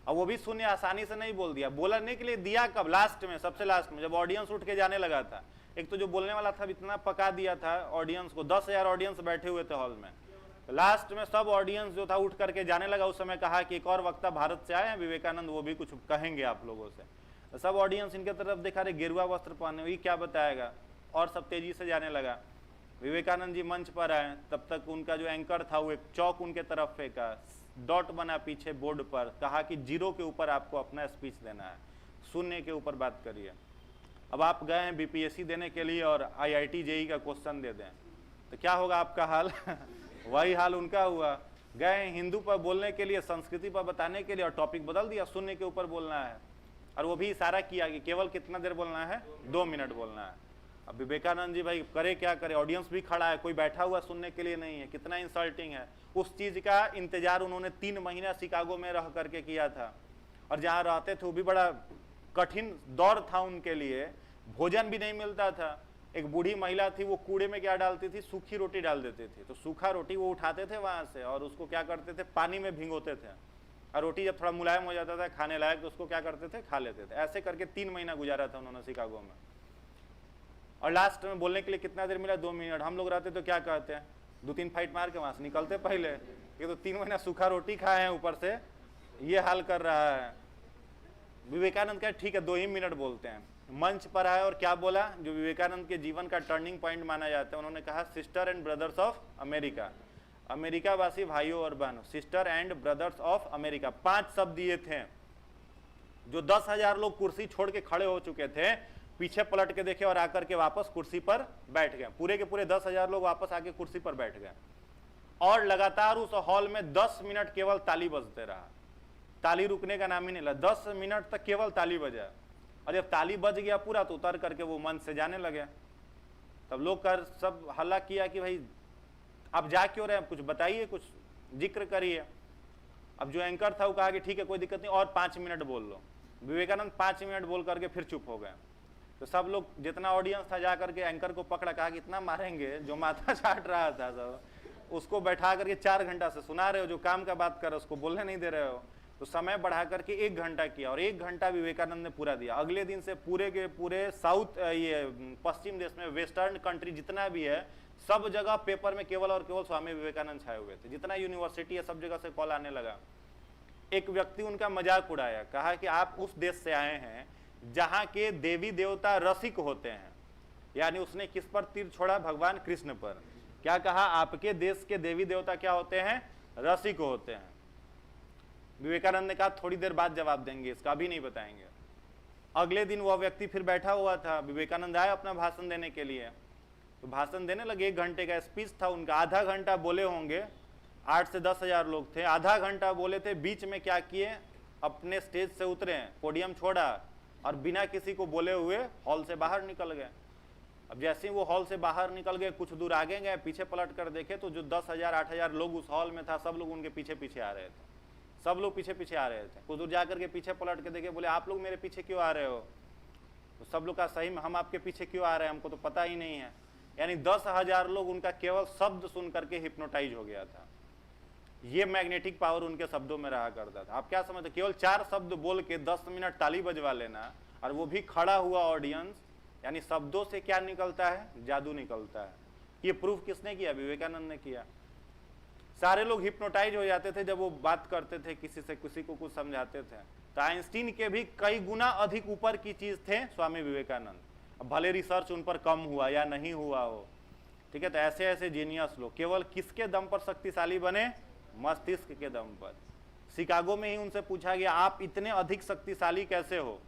और वो भी शून्य आसानी से नहीं बोल दिया, बोलने के लिए दिया कब, लास्ट में, सबसे लास्ट में, जब ऑडियंस उठ के जाने लगा था। एक तो जो बोलने वाला था इतना पका दिया था ऑडियंस को, 10,000 ऑडियंस बैठे हुए थे हॉल में। लास्ट में सब ऑडियंस जो था उठ करके जाने लगा। उस समय कहा कि एक और वक्ता भारत से आए हैं विवेकानंद, वो भी कुछ कहेंगे आप लोगों से। तो सब ऑडियंस इनके तरफ देखा, रहे गेरुआ वस्त्र पहने हुए, क्या बताएगा, और सब तेजी से जाने लगा। विवेकानंद जी मंच पर आए, तब तक उनका जो एंकर था वो एक चौक उनके तरफ फेंका, डॉट बना पीछे बोर्ड पर, कहा कि 0 के ऊपर आपको अपना स्पीच देना है, शून्य के ऊपर बात करिए। अब आप गए हैं बीपीएससी देने के लिए और IIT JEE का क्वेश्चन दे दें तो क्या होगा आपका हाल। वही हाल उनका हुआ। गए हैं हिंदू पर बोलने के लिए, संस्कृति पर बताने के लिए, और टॉपिक बदल दिया, शून्य के ऊपर बोलना है। और वो भी इशारा किया कि केवल कितना देर बोलना है, 2 मिनट बोलना है। अब विवेकानंद जी भाई करे क्या करे, ऑडियंस भी खड़ा है, कोई बैठा हुआ सुनने के लिए नहीं है, कितना इंसल्टिंग है। उस चीज का इंतजार उन्होंने 3 महीना शिकागो में रह करके किया था, और जहाँ रहते थे वो भी बड़ा कठिन दौर था उनके लिए, भोजन भी नहीं मिलता था। एक बूढ़ी महिला थी, वो कूड़े में क्या डालती थी, सूखी रोटी डाल देती थी, तो सूखा रोटी वो उठाते थे वहां से और उसको क्या करते थे, पानी में भिगोते थे, और रोटी जब थोड़ा मुलायम हो जाता था खाने लायक तो उसको क्या करते थे, खा लेते थे। ऐसे करके 3 महीना गुजारा था उन्होंने शिकागो में। और लास्ट में बोलने के लिए कितना देर मिला, 2 मिनट। हम लोग रहते तो क्या कहते हैं, 2-3 फाइट मार के वहां से निकलते पहले। ये तो 3 महीना सूखा रोटी खाए हैं, ऊपर से ये हाल कर रहा है। विवेकानंद का ठीक है 2 ही मिनट बोलते हैं, मंच पर आए और क्या बोला, जो विवेकानंद के जीवन का टर्निंग पॉइंट माना जाता है। उन्होंने कहा sister and brothers of America, अमेरिकावासी भाइयों और बहनों, sister and brothers of America. 5 शब्द दिए थे। जो 10,000 लोग कुर्सी छोड़ के खड़े हो चुके थे, पीछे पलट के देखे और आकर के वापस कुर्सी पर बैठ गए। पूरे के पूरे 10,000 लोग वापस आके कुर्सी पर बैठ गए, और लगातार उस हॉल में 10 मिनट केवल ताली बजते रहा। ताली रुकने का नाम ही नहीं ला, 10 मिनट तक केवल ताली बजा। और जब ताली बज गया पूरा तो उतर करके वो मन से जाने लगे। तब लोग कर सब हल्ला किया कि भाई आप जा क्यों रहे हैं, कुछ बताइए, कुछ जिक्र करिए। अब जो एंकर था वो कहा कि ठीक है कोई दिक्कत नहीं, और 5 मिनट बोल लो। विवेकानंद 5 मिनट बोल करके फिर चुप हो गए। तो सब लोग, जितना ऑडियंस था, जा करके एंकर को पकड़ा, कहा कि इतना मारेंगे, जो माथा चाट रहा था सब उसको बैठा करके 4 घंटा से सुना रहे हो, जो काम का बात कर रहे हो उसको बोलने नहीं दे रहे हो। तो समय बढ़ा करके 1 घंटा किया, और 1 घंटा विवेकानंद ने पूरा दिया। अगले दिन से पूरे के पूरे साउथ, ये पश्चिम देश में, वेस्टर्न कंट्री जितना भी है, सब जगह पेपर में केवल और केवल स्वामी विवेकानंद छाए हुए थे। जितना यूनिवर्सिटी है सब जगह से कॉल आने लगा। एक व्यक्ति उनका मजाक उड़ाया, कहा कि आप उस देश से आए हैं जहां के देवी देवता रसिक होते हैं। यानी उसने किस पर तीर छोड़ा, भगवान कृष्ण पर। क्या कहा, आपके देश के देवी देवता क्या होते हैं, रसिक होते हैं। विवेकानंद ने कहा थोड़ी देर बाद जवाब देंगे, इसका भी नहीं बताएंगे। अगले दिन वह व्यक्ति फिर बैठा हुआ था, विवेकानंद आए अपना भाषण देने के लिए, तो भाषण देने लगे। 1 घंटे का स्पीच था उनका, आधा घंटा बोले होंगे। 8 से 10,000 लोग थे, आधा घंटा बोले थे। बीच में क्या किए, अपने स्टेज से उतरे, पोडियम छोड़ा और बिना किसी को बोले हुए हॉल से बाहर निकल गए। अब जैसे ही वो हॉल से बाहर निकल गए, कुछ दूर आगे गए, पीछे पलट कर देखे तो जो 10,000 8,000 लोग उस हॉल में था, सब लोग उनके पीछे पीछे आ रहे थे। सब लोग पीछे पीछे आ रहे थे। कुछ दूर जाकर के पीछे पलट के देखे, बोले आप लोग मेरे पीछे क्यों आ रहे हो। तो सब लोग का सही में हम आपके पीछे क्यों आ रहे हैं, हमको तो पता ही नहीं है। यानी 10,000 लोग उनका केवल शब्द सुन करके हिप्नोटाइज हो गया था। ये मैग्नेटिक पावर उनके शब्दों में रहा करता था। आप क्या समझते, केवल 4 शब्द बोल के 10 मिनट ताली बजवा लेना, और वो भी खड़ा हुआ ऑडियंस। यानी शब्दों से क्या निकलता है, जादू निकलता है। ये प्रूफ किसने किया, विवेकानंद ने किया। सारे लोग हिप्नोटाइज हो जाते थे जब वो बात करते थे, किसी से किसी को कुछ समझाते थे। तो आइंस्टीन के भी कई गुना अधिक ऊपर की चीज थे स्वामी विवेकानंद। अब भले रिसर्च उन पर कम हुआ या नहीं हुआ हो, ठीक है। तो ऐसे ऐसे जीनियस लोग केवल किसके दम पर शक्तिशाली बने, मस्तिष्क के दम पर। शिकागो में ही उनसे पूछा गया आप इतने अधिक शक्तिशाली कैसे हो,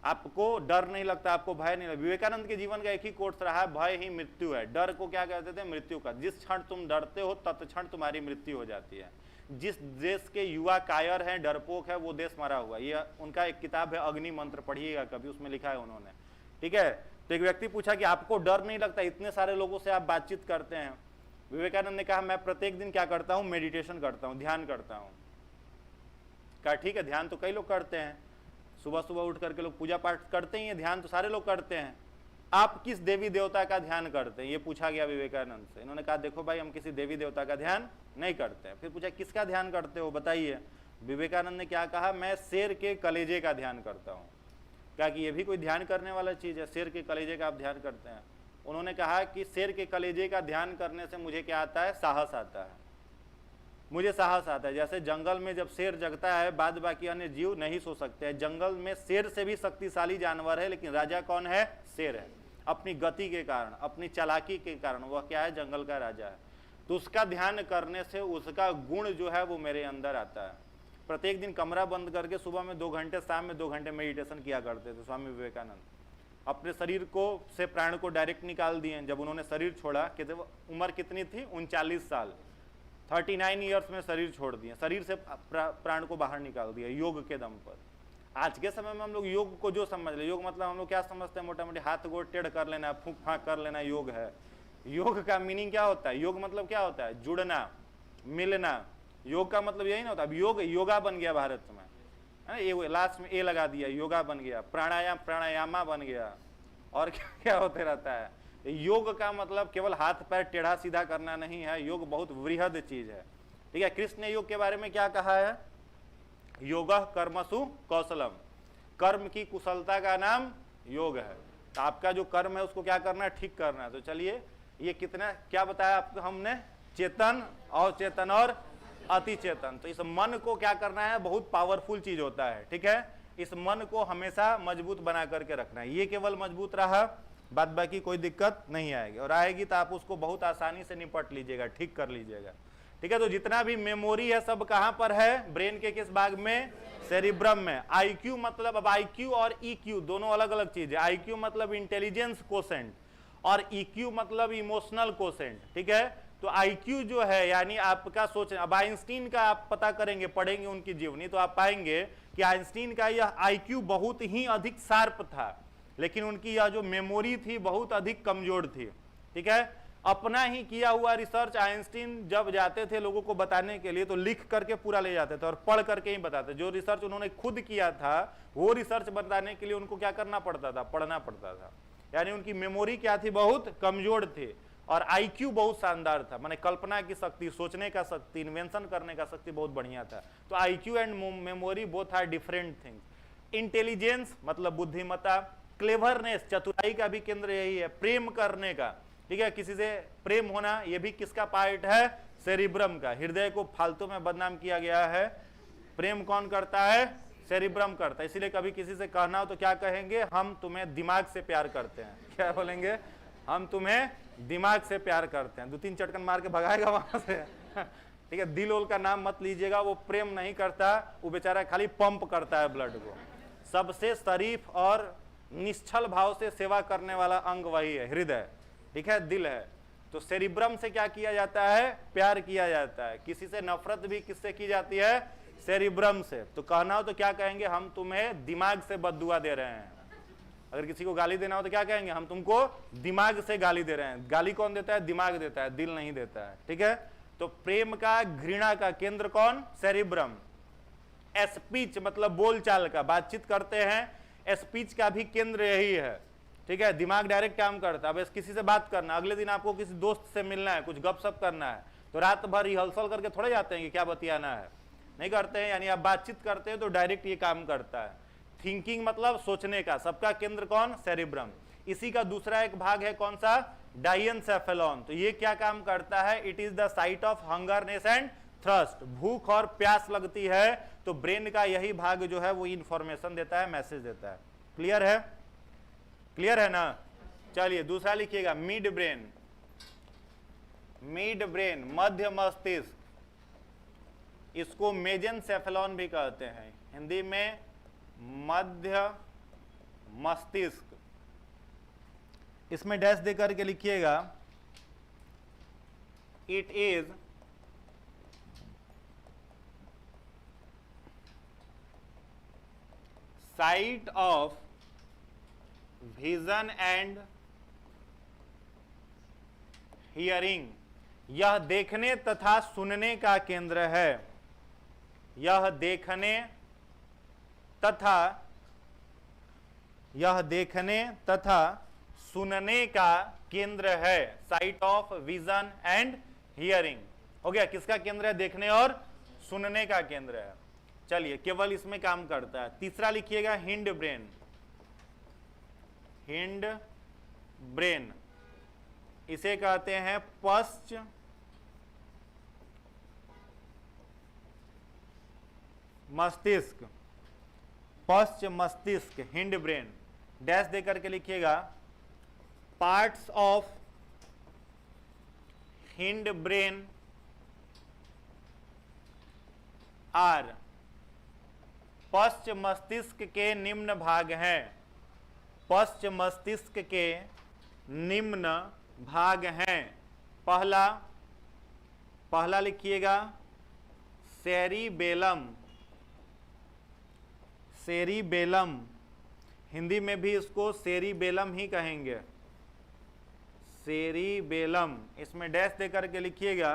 आपको डर नहीं लगता, आपको भय नहीं लगता। विवेकानंद के जीवन का एक ही कोट्स रहा है, भय ही मृत्यु है। डर को क्या कहते थे, मृत्यु का। जिस क्षण तुम डरते हो तत्क्षण तुम्हारी मृत्यु हो जाती है। जिस देश के युवा कायर हैं, डरपोक है, वो देश मरा हुआ। ये उनका एक किताब है अग्नि मंत्र, पढ़िएगा कभी, उसमें लिखा है उन्होंने, ठीक है। तो एक व्यक्ति पूछा कि आपको डर नहीं लगता, इतने सारे लोगों से आप बातचीत करते हैं। विवेकानंद ने कहा मैं प्रत्येक दिन क्या करता हूं, मेडिटेशन करता हूं, ध्यान करता हूं। कहा ठीक है, ध्यान तो कई लोग करते हैं, सुबह सुबह उठ करके लोग पूजा पाठ करते ही हैं, ध्यान तो सारे लोग करते हैं। आप किस देवी देवता का ध्यान करते हैं, ये पूछा गया विवेकानंद से। इन्होंने कहा देखो भाई हम किसी देवी देवता का ध्यान नहीं करते हैं। फिर पूछा किसका ध्यान करते हो, बताइए। विवेकानंद ने क्या कहा, मैं शेर के कलेजे का ध्यान करता हूँ। क्या कि ये भी कोई ध्यान करने वाला चीज है, शेर के कलेजे का आप ध्यान करते हैं। उन्होंने कहा कि शेर के कलेजे का ध्यान करने से मुझे क्या आता है, साहस आता है, मुझे साहस आता है। जैसे जंगल में जब शेर जगता है, बाद बाकी अन्य जीव नहीं सो सकते हैं। जंगल में शेर से भी शक्तिशाली जानवर है, लेकिन राजा कौन है, शेर है। अपनी गति के कारण, अपनी चालाकी के कारण वह क्या है, जंगल का राजा है। तो उसका ध्यान करने से उसका गुण जो है वो मेरे अंदर आता है। प्रत्येक दिन कमरा बंद करके सुबह में 2 घंटे, शाम में 2 घंटे मेडिटेशन किया करते थे स्वामी विवेकानंद। अपने शरीर को से प्राण को डायरेक्ट निकाल दिए। जब उन्होंने शरीर छोड़ा, उम्र कितनी थी, 39 साल। 39 ईयर्स में शरीर छोड़ दिए, शरीर से प्राण को बाहर निकाल दिया योग के दम पर। आज के समय में हम लोग योग को जो समझ ले, योग मतलब हम लोग क्या समझते हैं, मोटा मोटी हाथ गोड़ टेढ़ कर लेना, फूंक फांक कर लेना योग है। योग का मीनिंग क्या होता है? योग मतलब क्या होता है? जुड़ना, मिलना। योग का मतलब यही ना होता। अब योग योगा बन गया भारत में, ये लास्ट में ए लगा दिया, योगा बन गया। प्राणायाम प्राणायामा बन गया, और क्या क्या होते रहता है। योग का मतलब केवल हाथ पैर टेढ़ा सीधा करना नहीं है, योग बहुत वृहद चीज है। ठीक है, कृष्ण ने योग के बारे में क्या कहा है? योगः कर्मसु कौशलम, कर्म की कुशलता का नाम योग है। तो आपका जो कर्म है उसको क्या करना है? ठीक करना है। तो चलिए, ये कितना क्या बताया आपको हमने? चेतन, अचेतन और अति चेतन। तो इस मन को क्या करना है? बहुत पावरफुल चीज होता है। ठीक है, इस मन को हमेशा मजबूत बना करके रखना है। ये केवल मजबूत रहा, बाद बाकी कोई दिक्कत नहीं आएगी, और आएगी तो आप उसको बहुत आसानी से निपट लीजिएगा, ठीक कर लीजिएगा। ठीक है, तो जितना भी मेमोरी है सब कहां पर है? ब्रेन के किस भाग में? सेरिब्रम में। आईक्यू मतलब, अब आईक्यू और ईक्यू दोनों अलग अलग चीज है। आईक्यू मतलब इंटेलिजेंस कोसेंट, और ईक्यू मतलब इमोशनल कोसेंट। ठीक है, तो आईक्यू जो है यानी आपका सोच। अब आइंस्टीन का आप पता करेंगे, पढ़ेंगे उनकी जीवनी, तो आप पाएंगे कि आइंस्टीन का यह आईक्यू बहुत ही अधिक शार्प था, लेकिन उनकी यह जो मेमोरी थी बहुत अधिक कमजोर थी। ठीक है, अपना ही किया हुआ रिसर्च आइंस्टीन जब जाते थे लोगों को बताने के लिए तो लिख करके पूरा ले जाते थे और पढ़ करके ही बताते। जो रिसर्च उन्होंने खुद किया था वो रिसर्च बताने के लिए उनको क्या करना पड़ता था? पढ़ना पड़ता था। यानी उनकी मेमोरी क्या थी? बहुत कमजोर थी। और आईक्यू बहुत शानदार था, माने कल्पना की शक्ति, सोचने का शक्ति, इन्वेंशन करने का शक्ति बहुत बढ़िया था। तो IQ and memory both are different things. Intelligence मतलब बुद्धिमत्ता, क्लेवरनेस चतुराई का भी केंद्र यही है, प्रेम करने का। ठीक है, किसी से प्रेम होना ये भी किसका पार्ट है? सेरिब्रम का। हृदय को फालतू में बदनाम किया गया है, प्रेम कौन करता है? सेरिब्रम करता है। इसीलिए कभी किसी से कहना हो तो क्या कहेंगे? हम तुम्हें दिमाग से प्यार करते हैं। क्या बोलेंगे? हम तुम्हें दिमाग से प्यार करते हैं। 2-3 चटकन मार के भगाएगा वहां से। ठीक है, दिल ओल का नाम मत लीजिएगा, वो प्रेम नहीं करता, वो बेचारा खाली पंप करता है ब्लड को। सबसे शरीफ और निश्चल भाव से सेवा करने वाला अंग वही है, हृदय। ठीक है, दिल है। तो सेरिब्रम से क्या किया जाता है? प्यार किया जाता है। किसी से नफरत भी किससे की जाती है? सेरिब्रम से। तो कहना हो तो क्या कहेंगे? हम तुम्हें दिमाग से बद्दुआ दे रहे हैं। अगर किसी को गाली देना हो तो क्या कहेंगे? हम तुमको दिमाग से गाली दे रहे हैं। गाली कौन देता है? दिमाग देता है, दिल नहीं देता है। ठीक है, तो प्रेम का, घृणा का केंद्र कौन? सेरिब्रम। स्पीच मतलब बोलचाल का, बातचीत करते हैं, स्पीच का भी केंद्र यही है। ठीक है, दिमाग डायरेक्ट काम करता है। अब किसी से बात करना, अगले दिन आपको किसी दोस्त से मिलना है, कुछ गपशप करना है, तो रात भर रिहर्सल करके थोड़े जाते हैं कि क्या बतियाना है, नहीं करते हैं। यानी आप बातचीत करते हैं तो डायरेक्ट ये काम करता है। थिंकिंग मतलब सोचने का, सबका केंद्र कौन? सेरिब्रम। इसी का दूसरा एक भाग है कौन सा? डायनसेफेलॉन। तो ये क्या काम करता है? It is the site of hungerness and thrust. भूख और प्यास लगती है तो ब्रेन का यही भाग जो है वो इंफॉर्मेशन देता है, मैसेज देता है। क्लियर है? क्लियर है ना? चलिए दूसरा लिखिएगा, मिड ब्रेन। मिड ब्रेन, मध्य मस्तिष्क, इसको मेजेनसेफेलॉन भी कहते हैं, हिंदी में मध्य मस्तिष्क। इसमें डैश देकर के लिखिएगा, it is site of vision and hearing. यह देखने तथा सुनने का केंद्र है। यह देखने तथा सुनने का केंद्र है। Site of vision and hearing हो गया। किसका केंद्र है? देखने और सुनने का केंद्र है। चलिए, केवल इसमें काम करता है। तीसरा लिखिएगा, हिंड ब्रेन। हिंड ब्रेन, इसे कहते हैं पश्च मस्तिष्क। पश्च मस्तिष्क, हिंड ब्रेन। डैश देकर के लिखिएगा, parts of hind brain are. पश्च मस्तिष्क के निम्न भाग हैं। पश्च मस्तिष्क के निम्न भाग हैं। पहला पहला लिखिएगा सेरिबेलम। सेरिबेलम, हिंदी में भी इसको सेरिबेलम ही कहेंगे, सेरिबेलम। इसमें डैश देकर के लिखिएगा,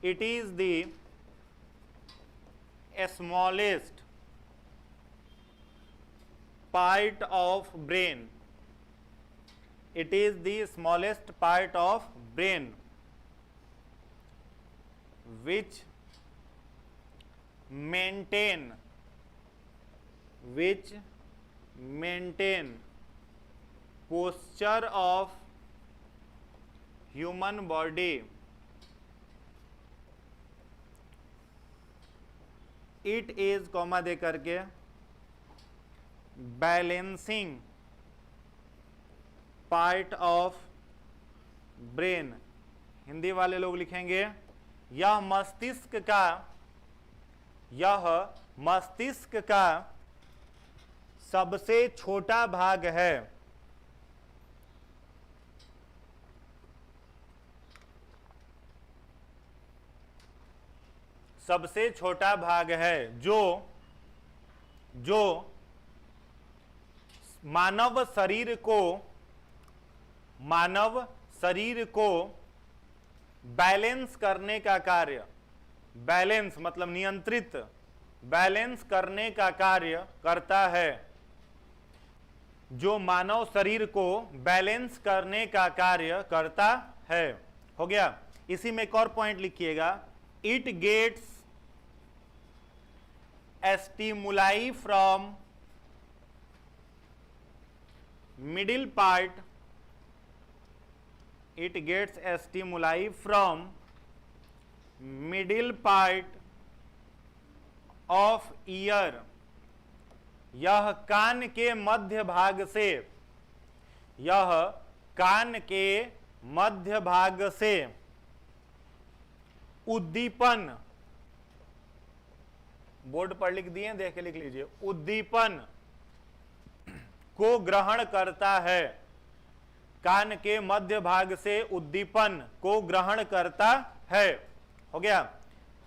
it is the smallest part of brain. It is the smallest part of brain which maintain posture of human body. It is comma दे करके balancing part of brain. Hindi वाले लोग लिखेंगे यह मस्तिष्क का सबसे छोटा भाग है। सबसे छोटा भाग है जो मानव शरीर को बैलेंस करने का कार्य, बैलेंस मतलब नियंत्रित, बैलेंस करने का कार्य करता है। जो मानव शरीर को बैलेंस करने का कार्य करता है। हो गया। इसी में एक और पॉइंट लिखिएगा, it gets stimuli from middle part. It gets stimuli from middle part of ear। यह कान के मध्य भाग से, यह कान के मध्य भाग से उद्दीपन, बोर्ड पर लिख दिए, देख के लिख लीजिए, उद्दीपन को ग्रहण करता है। कान के मध्य भाग से उद्दीपन को ग्रहण करता है। हो गया।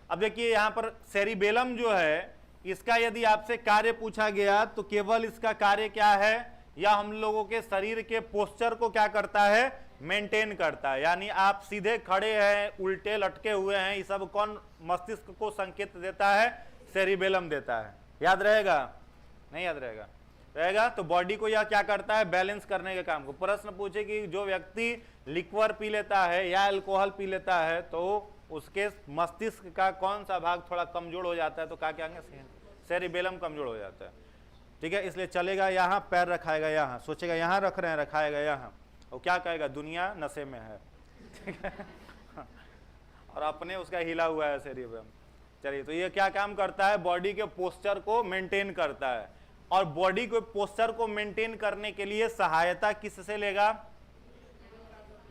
अब देखिए यहां पर सेरिबेलम जो है, इसका यदि आपसे कार्य पूछा गया तो केवल इसका कार्य क्या है, या हम लोगों के शरीर के पोस्चर को क्या करता है, मेंटेन करता है। यानी आप सीधे खड़े हैं, उल्टे लटके हुए हैं, ये सब कौन मस्तिष्क को संकेत देता है, सेरिबेलम देता है। याद रहेगा? नहीं याद रहेगा? रहेगा। तो बॉडी को यह क्या करता है, बैलेंस करने के काम को। प्रश्न पूछे कि जो व्यक्ति लिक्वर पी लेता है या अल्कोहल पी लेता है तो उसके मस्तिष्क का कौन सा भाग थोड़ा कमजोर हो जाता है, तो क्या कहेंगे, सेरिबेलम कमजोर हो जाता है। ठीक है, इसलिए चलेगा यहाँ, पैर रखाएगा यहाँ, सोचेगा यहाँ रख रहे हैं, रखाएगा यहाँ, और क्या कहेगा, दुनिया नशे में है। ठीक है, और अपने उसका हिला हुआ है सेरिबेलम। चलिए, तो ये क्या काम करता है, बॉडी के पोस्चर को मेंटेन करता है। और बॉडी को पोस्चर को मेंटेन करने के लिए सहायता किससे लेगा,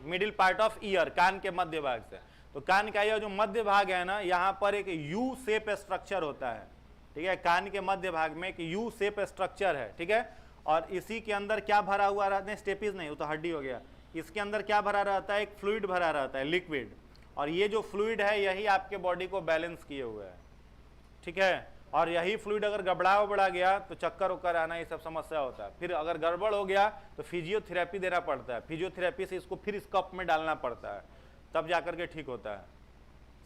मिडिल पार्ट ऑफ ईयर, कान के मध्य भाग से। तो कान का यह जो मध्य भाग है ना, यहाँ पर एक यू शेप स्ट्रक्चर होता है। ठीक है, कान के मध्य भाग में एक यू शेप स्ट्रक्चर है। ठीक है, और इसी के अंदर क्या भरा हुआ रहता है, स्टेपिस नहीं, वो तो हड्डी हो गया। इसके अंदर क्या भरा रहता है, एक फ्लूइड भरा रहता है, लिक्विड। और ये जो फ्लूइड है यही आपके बॉडी को बैलेंस किए हुए है। ठीक है, और यही फ्लूइड अगर गड़बड़ा गया तो चक्कर उक्कर आना, ये सब समस्या होता है। फिर अगर गड़बड़ हो गया तो फिजियोथेरेपी देना पड़ता है। फिजियोथेरेपी से इसको फिर इस कप में डालना पड़ता है, तब जाकर के ठीक होता है।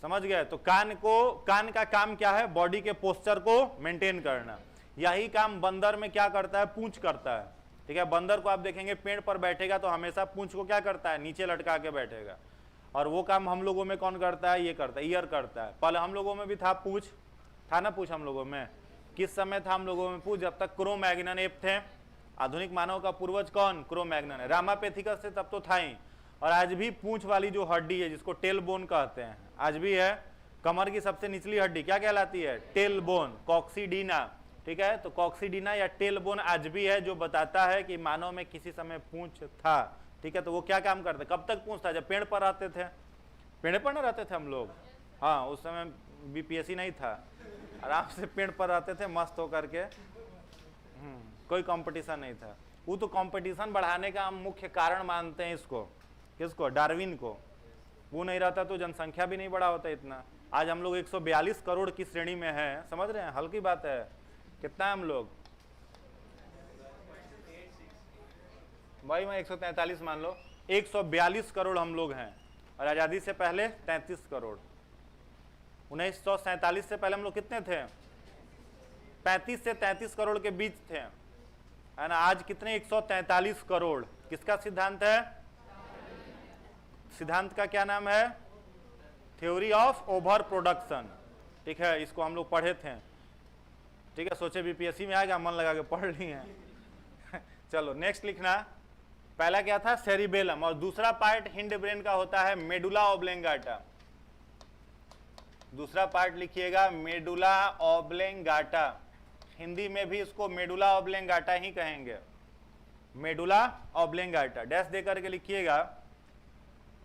समझ गए? तो कान का काम क्या है, बॉडी के पोस्चर को मेंटेन करना। यही काम बंदर में क्या करता है, पूंछ करता है। ठीक है, बंदर को आप देखेंगे पेड़ पर बैठेगा तो हमेशा पूंछ को क्या करता है, नीचे लटका के बैठेगा। और वो काम हम लोगों में कौन करता है, ये करता है, ईयर करता है। पहले हम लोगों में भी था पूंछ, था ना पूछ हम लोगों में। किस समय था हम लोगों में पूछ, जब तक क्रो मैग्नन एप थे। आधुनिक मानव का पूर्वज कौन, क्रो मैग्नन है। रामापेथिकस से तब तो था ही। और आज भी पूंछ वाली जो हड्डी है, जिसको टेल बोन कहते हैं, आज भी है। कमर की सबसे निचली हड्डी क्या कहलाती है, टेल बोन, कॉक्सीडीना। ठीक है, तो कॉक्सीडीना या टेल बोन आज भी है, जो बताता है कि मानव में किसी समय पूंछ था। ठीक है, तो वो क्या काम करते, कब तक पूंछ था, जब पेड़ पर रहते थे। पेड़ पर ना रहते थे हम लोग, हाँ, उस समय बीपीएससी नहीं था, आराम से पेड़ पर रहते थे मस्त होकर के। कोई कंपटीशन नहीं था। वो तो कंपटीशन बढ़ाने का हम मुख्य कारण मानते हैं इसको, किसको, डार्विन को। वो नहीं रहता तो जनसंख्या भी नहीं बढ़ा होता इतना। आज हम लोग 142 करोड़ की श्रेणी में हैं, समझ रहे हैं, हल्की बात है। कितना है हम लोग भाई, मैं 143 मान लो, 142 करोड़ हम लोग हैं, और आज़ादी से पहले 33 करोड़। 1947 से पहले हम लोग कितने थे? 35 से 33 करोड़ के बीच थे, है ना। आज कितने? 143 करोड़। किसका सिद्धांत है? सिद्धांत का क्या नाम है? Theory of over production. ठीक है, इसको हम लोग पढ़े थे। ठीक है, सोचे बीपीएससी में आएगा, मन लगा के पढ़ लिए। चलो नेक्स्ट लिखना। पहला क्या था? सेरिबेलम, और दूसरा पार्ट हिंड ब्रेन का होता है मेडुला ऑब्लेंगाटा। दूसरा पार्ट लिखिएगा मेडुला ऑब्लेंगाटा। हिंदी में भी इसको मेडुला ऑब्लेंगाटा ही कहेंगे, मेडुला ऑब्लेंगाटा। डैश दे करके लिखिएगा।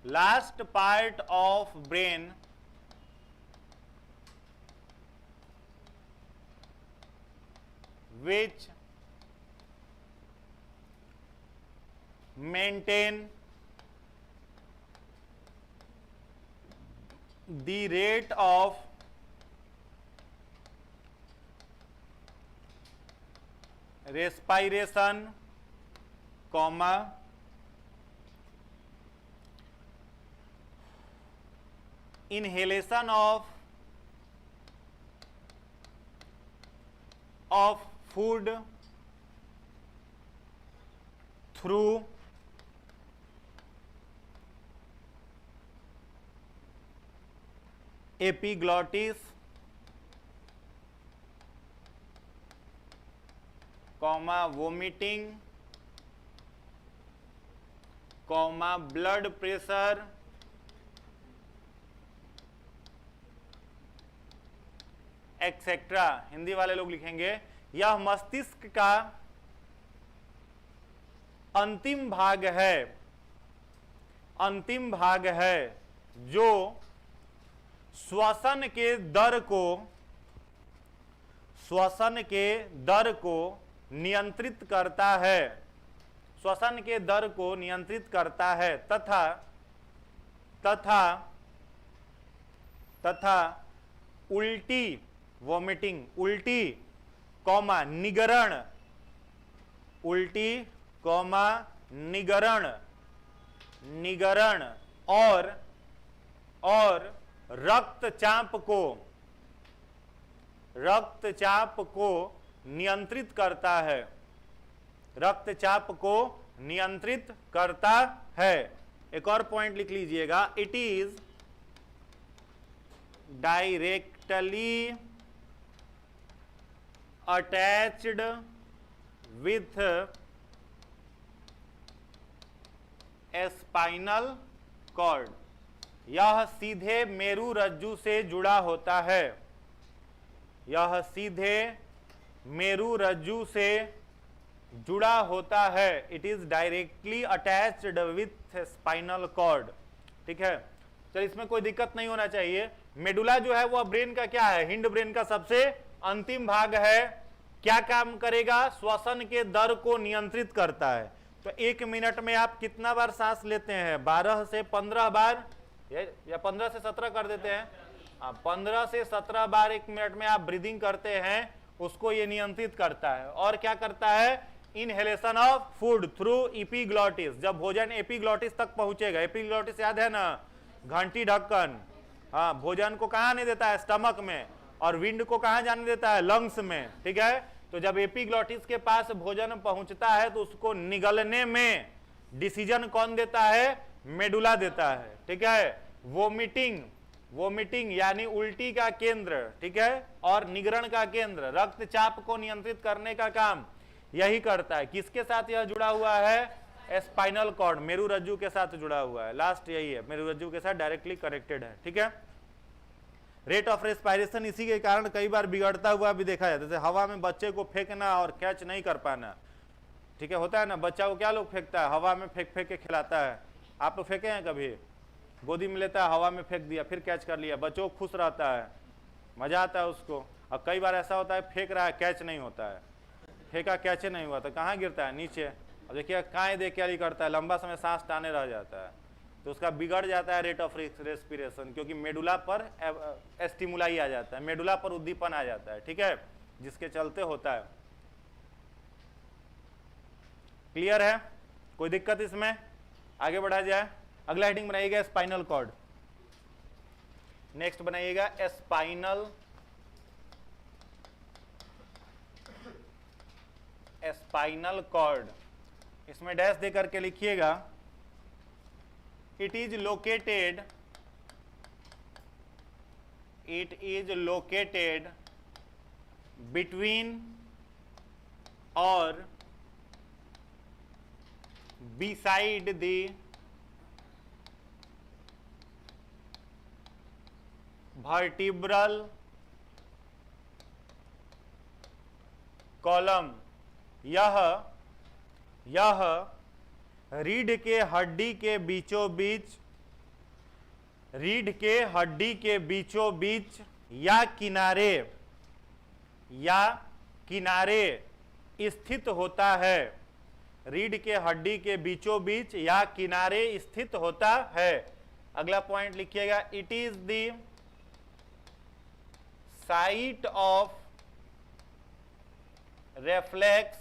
Last part of brain which maintain the rate of respiration, comma, inhalation of food through epiglottis, comma, vomiting, comma, blood pressure, etcetera. Hindi वाले लोग लिखेंगे यह मस्तिष्क का अंतिम भाग है, अंतिम भाग है जो श्वसन के दर को नियंत्रित करता है, श्वसन के दर को नियंत्रित करता है तथा उल्टी, वॉमिटिंग, उल्टी कॉमा निगरण, उल्टी कॉमा निगरण और रक्तचाप को नियंत्रित करता है, रक्तचाप को नियंत्रित करता है। एक और पॉइंट लिख लीजिएगा, it is directly attached with spinal cord. यह सीधे मेरु रज्जु से जुड़ा होता है, यह सीधे मेरु रज्जु से जुड़ा होता है। It is directly attached with spinal cord. ठीक है, चलिए इसमें कोई दिक्कत नहीं होना चाहिए। मेडुला जो है वह ब्रेन का क्या है? हिंड ब्रेन का सबसे अंतिम भाग है। क्या काम करेगा? श्वसन के दर को नियंत्रित करता है। तो 1 मिनट में आप कितना बार सांस लेते हैं? 12 से 15 बार या 15 से 17 कर देते हैं? 15 से 17 बार 1 मिनट में आप ब्रीदिंग करते हैं, उसको ये नियंत्रित करता है। और क्या करता है? Inhalation of food through epiglottis. जब भोजन एपिग्लॉटिस तक पहुंचेगा, एपिग्लॉटिस याद है ना, घंटी ढक्कन। हाँ, भोजन को कहां आने देता है? स्टमक में। और विंड को कहां जाने देता है? लंग्स में। ठीक है, तो जब एपिग्लॉटिस के पास भोजन पहुंचता है तो उसको निगलने में डिसीजन कौन देता है? मेडुला देता है। ठीक है, वोमिटिंग यानी उल्टी का केंद्र, ठीक है, और निगरण का केंद्र, रक्तचाप को नियंत्रित करने का काम यही करता है। किसके साथ यह जुड़ा हुआ है? स्पाइनल कॉर्ड, मेरु रज्जु के साथ जुड़ा हुआ है। लास्ट यही है, मेरु रज्जु के साथ डायरेक्टली कनेक्टेड है। ठीक है, रेट ऑफ रेस्पायरेशन इसी के कारण कई बार बिगड़ता हुआ भी देखा जाता है। जैसे हवा में बच्चे को फेंकना और कैच नहीं कर पाना। ठीक है, होता है ना, बच्चा को क्या लोग फेंकता है? हवा में फेंक के खिलाता है। आप लोग फेंके हैं कभी? गोदी में लेता है, हवा में फेंक दिया, फिर कैच कर लिया, बच्चों को खुश रहता है, मजा आता है उसको। और कई बार ऐसा होता है फेंक रहा है, कैच नहीं होता है, फेंका कैच नहीं हुआ तो कहाँ गिरता है? नीचे। अब देखिए काय दे क्या करता है, लंबा समय सांस टाने रह जाता है। तो उसका बिगड़ जाता है रेट ऑफ रेस्पिरेशन, क्योंकि मेडुला पर स्टिमुलाई आ जाता है, मेडुला पर उद्दीपन आ जाता है, ठीक है, जिसके चलते होता है। क्लियर है? कोई दिक्कत इसमें? आगे बढ़ा जाए। अगला हेडिंग बनाइएगा स्पाइनल कॉर्ड। नेक्स्ट बनाइएगा स्पाइनल कॉर्ड। इसमें डैश दे करके लिखिएगा, इट इज लोकेटेड बिटवीन और beside the vertebral column। यह रीढ़ के हड्डी के बीचों बीच या किनारे स्थित होता है। रीढ़ के हड्डी के बीचों बीच या किनारे स्थित होता है। अगला पॉइंट लिखिएगा, it is the site of reflex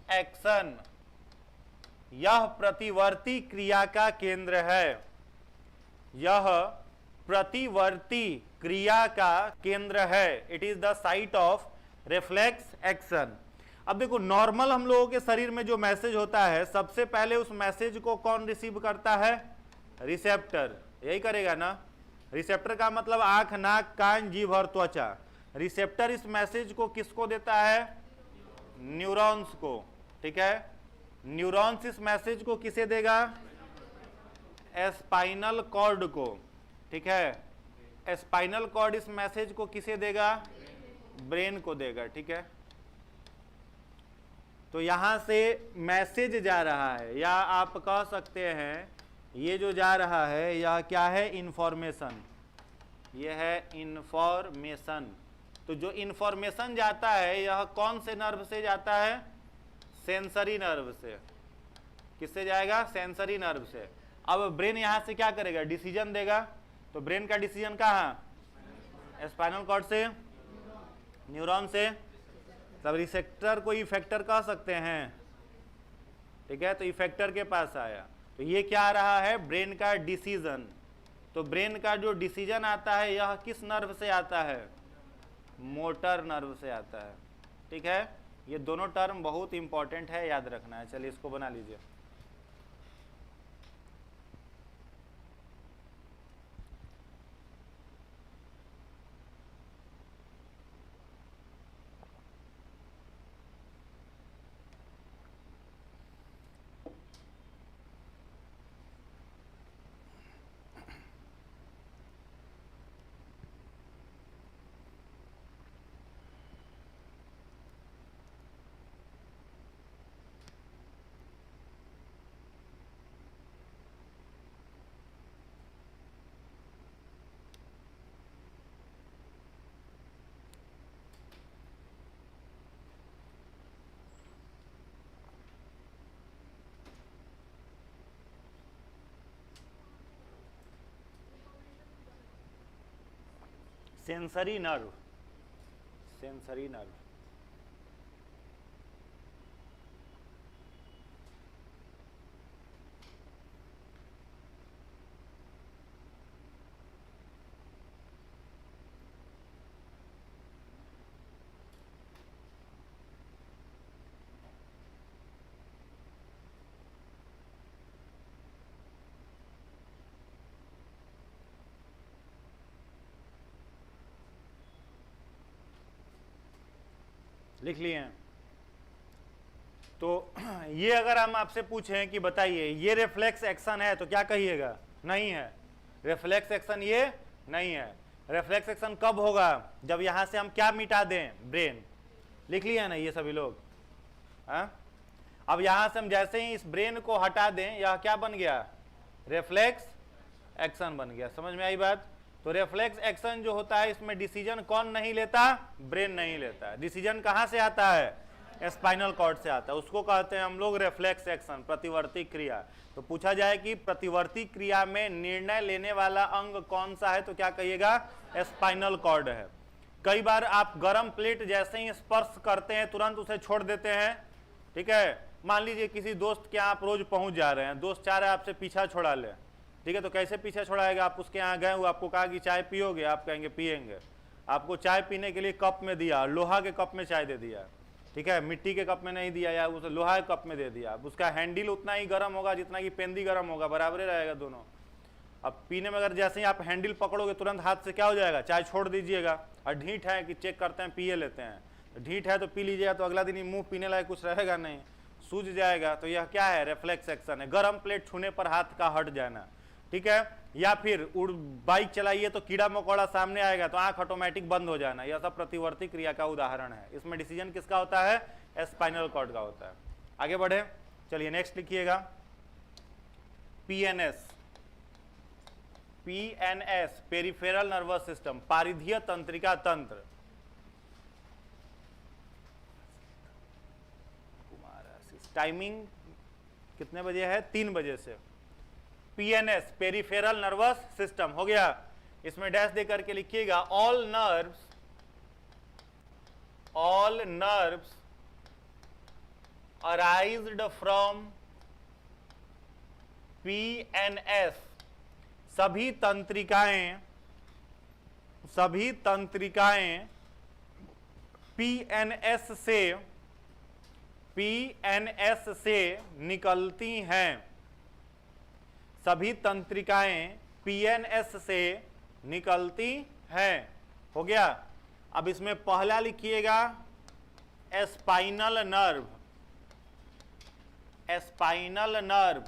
action. यह प्रतिवर्ती क्रिया का केंद्र है। यह प्रतिवर्ती क्रिया का केंद्र है। It is the site of reflex action. अब देखो, नॉर्मल हम लोगों के शरीर में जो मैसेज होता है, सबसे पहले उस मैसेज को कौन रिसीव करता है? रिसेप्टर। यही करेगा ना? रिसेप्टर का मतलब आंख, नाक, कान, जीभ और त्वचा। रिसेप्टर इस मैसेज को किसको देता है? न्यूरॉन्स को, ठीक है। न्यूरॉन्स इस मैसेज को किसे देगा? स्पाइनल कॉर्ड को, ठीक है। स्पाइनल कॉर्ड इस मैसेज को किसे देगा? ब्रेन को देगा, ठीक है। तो यहां से मैसेज जा रहा है, या आप कह सकते हैं ये जो जा रहा है यह क्या है? इंफॉर्मेशन। यह है इंफॉर्मेशन। तो जो इंफॉर्मेशन जाता है यह कौन से नर्व से जाता है? सेंसरी नर्व से। किससे जाएगा? सेंसरी नर्व से। अब ब्रेन यहां से क्या करेगा? डिसीजन देगा। तो ब्रेन का डिसीजन कहां? स्पाइनल कॉर्ड से, न्यूरॉन से। तब रिसेप्टर को इफेक्टर कह सकते हैं, ठीक है। तो इफेक्टर के पास आया, तो ये क्या आ रहा है? ब्रेन का डिसीजन। तो ब्रेन का जो डिसीजन आता है यह किस नर्व से आता है? मोटर नर्व से आता है, ठीक है। ये दोनों टर्म बहुत इंपॉर्टेंट है, याद रखना है। चलिए इसको बना लीजिए। Sensory nerve, sensory nerve. लिख लिए हैं। तो ये अगर हम आपसे पूछें कि बताइए ये रिफ्लेक्स एक्शन है, तो क्या कहिएगा? नहीं है। रिफ्लेक्स एक्शन ये नहीं है। रिफ्लेक्स एक्शन कब होगा? जब यहां से हम क्या मिटा दें? ब्रेन। लिख लिया ना ये सभी लोग? हाँ, अब यहां से हम जैसे ही इस ब्रेन को हटा दें, यह क्या बन गया? रिफ्लेक्स एक्शन बन गया। समझ में आई बात? तो रिफ्लेक्स एक्शन जो होता है इसमें डिसीजन कौन नहीं लेता? ब्रेन नहीं लेता। डिसीजन कहां से आता है? स्पाइनल कॉर्ड से आता है, उसको कहते हैं हम लोग रिफ्लेक्स एक्शन, प्रतिवर्ती क्रिया। तो पूछा जाए कि प्रतिवर्ती क्रिया में निर्णय लेने वाला अंग कौन सा है, तो क्या कहिएगा, स्पाइनल कॉर्ड है। कई बार आप गर्म प्लेट जैसे ही स्पर्श करते हैं तुरंत उसे छोड़ देते हैं, ठीक है। मान लीजिए किसी दोस्त के यहाँ आप रोज पहुंच जा रहे हैं, दोस्त चाह रहे हैं आपसे पीछा छोड़ा ले, ठीक है, तो कैसे पीछा छोड़ाएगा, आप उसके यहाँ गए, वो आपको कहा कि चाय पियोगे, आप कहेंगे पियेंगे, आपको चाय पीने के लिए कप में दिया, लोहा के कप में चाय दे दिया, ठीक है, मिट्टी के कप में नहीं दिया, या उसे लोहा के कप में दे दिया, उसका हैंडल उतना ही गर्म होगा जितना कि पेंदी गर्म होगा, बराबर रहेगा दोनों। अब पीने में अगर जैसे ही आप हैंडल पकड़ोगे तुरंत हाथ से क्या हो जाएगा, चाय छोड़ दीजिएगा। और ढीठ है कि चेक करते हैं पिए लेते हैं, ढीठ है तो पी लीजिएगा, तो अगला दिन ही मुंह पीने लायक कुछ रहेगा नहीं, सूझ जाएगा। तो यह क्या है, रिफ्लेक्स एक्शन है, गर्म प्लेट छूने पर हाथ का हट जाना, ठीक है। या फिर बाइक चलाइए तो कीड़ा मकोड़ा सामने आएगा तो आंख ऑटोमेटिक बंद हो जाना, यह सब प्रतिवर्ती क्रिया का उदाहरण है। इसमें डिसीजन किसका होता है, स्पाइनल कॉर्ड का होता है। आगे बढ़े, चलिए नेक्स्ट लिखिएगा, PNS. PNS peripheral nervous system, पारिधीय तंत्रिका तंत्र। टाइमिंग कितने बजे है, 3 बजे से। पीएनएस पेरिफेरल नर्वस सिस्टम हो गया। इसमें डैश दे करके लिखिएगा, all nerves arised from PNS. सभी तंत्रिकाएं पीएनएस से निकलती हैं। सभी तंत्रिकाएं पीएनएस से निकलती हैं, हो गया। अब इसमें पहला लिखिएगा spinal nerve. Spinal nerve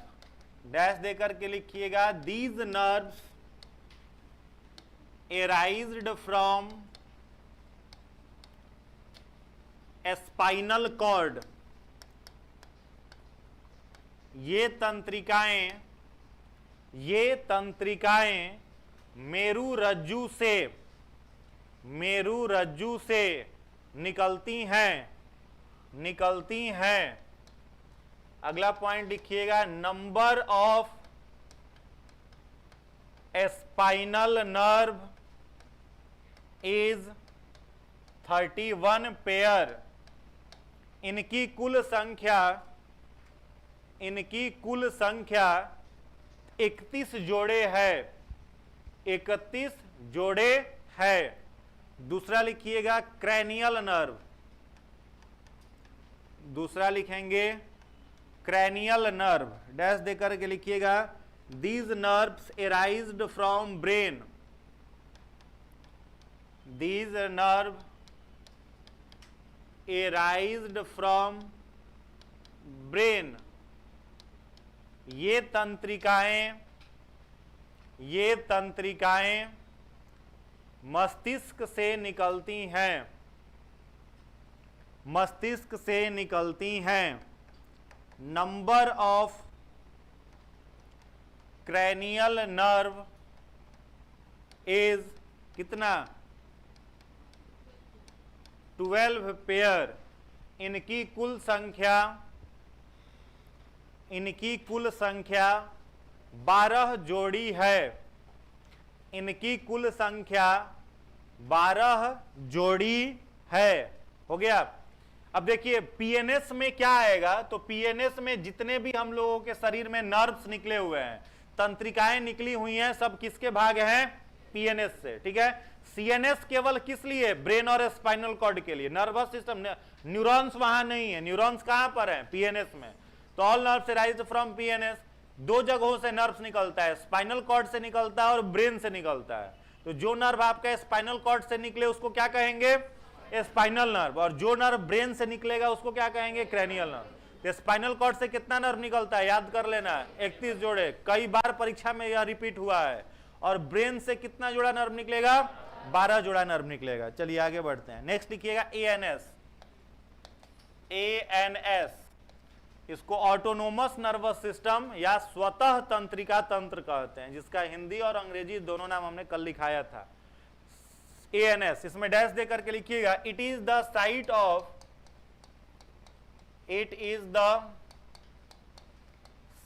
dash देकर के लिखिएगा, these nerves arised from spinal cord. ये तंत्रिकाएं मेरु रज्जु से निकलती हैं। अगला पॉइंट लिखिएगा, number of spinal nerve is 31 pair. इनकी कुल संख्या 31 जोड़े है। 31 जोड़े है। दूसरा लिखिएगा क्रैनियल नर्व। दूसरा लिखेंगे क्रैनियल नर्व, डैश देकर के लिखिएगा, these nerves arised from brain. These nerve arised from brain. ये तंत्रिकाएं मस्तिष्क से निकलती हैं। Number of cranial nerve is कितना, 12 पेयर। इनकी कुल संख्या 12 जोड़ी है। इनकी कुल संख्या 12 जोड़ी है, हो गया। अब देखिए पीएनएस में क्या आएगा, तो पीएनएस में जितने भी हम लोगों के शरीर में नर्व्स निकले हुए हैं, तंत्रिकाएं निकली हुई हैं, सब किसके भाग हैं, पीएनएस से, ठीक है। सीएनएस केवल किस लिए, ब्रेन और स्पाइनल कॉर्ड के लिए। नर्वस सिस्टम, न्यूरॉन्स वहां नहीं है। न्यूरॉन्स कहां पर है, पीएनएस में। तो all nerves arise from PNS. 2 जगहों से नर्व्स निकलता है, स्पाइनल कॉर्ड से निकलता है और ब्रेन से निकलता है। तो जो नर्व आपका स्पाइनल कॉर्ड से निकले उसको क्या कहेंगे, स्पाइनल नर्व, और जो नर्व ब्रेन से निकलेगा उसको क्या कहेंगे, क्रैनियल नर्व। तो स्पाइनल कॉर्ड से कितना नर्व निकलता है, याद कर लेना, 31 जोड़े, कई बार परीक्षा में यह रिपीट हुआ है। और ब्रेन से कितना जोड़ा नर्व निकलेगा, 12 जोड़ा नर्व निकलेगा। चलिए आगे बढ़ते हैं। नेक्स्ट लिखिएगा एएनएस। एएनएस इसको ऑटोनोमस नर्वस सिस्टम या स्वतः तंत्रिका तंत्र कहते हैं, जिसका हिंदी और अंग्रेजी दोनों नाम हमने कल लिखाया था। एएनएस इसमें डैश दे करके लिखिएगा, it is the site of It is the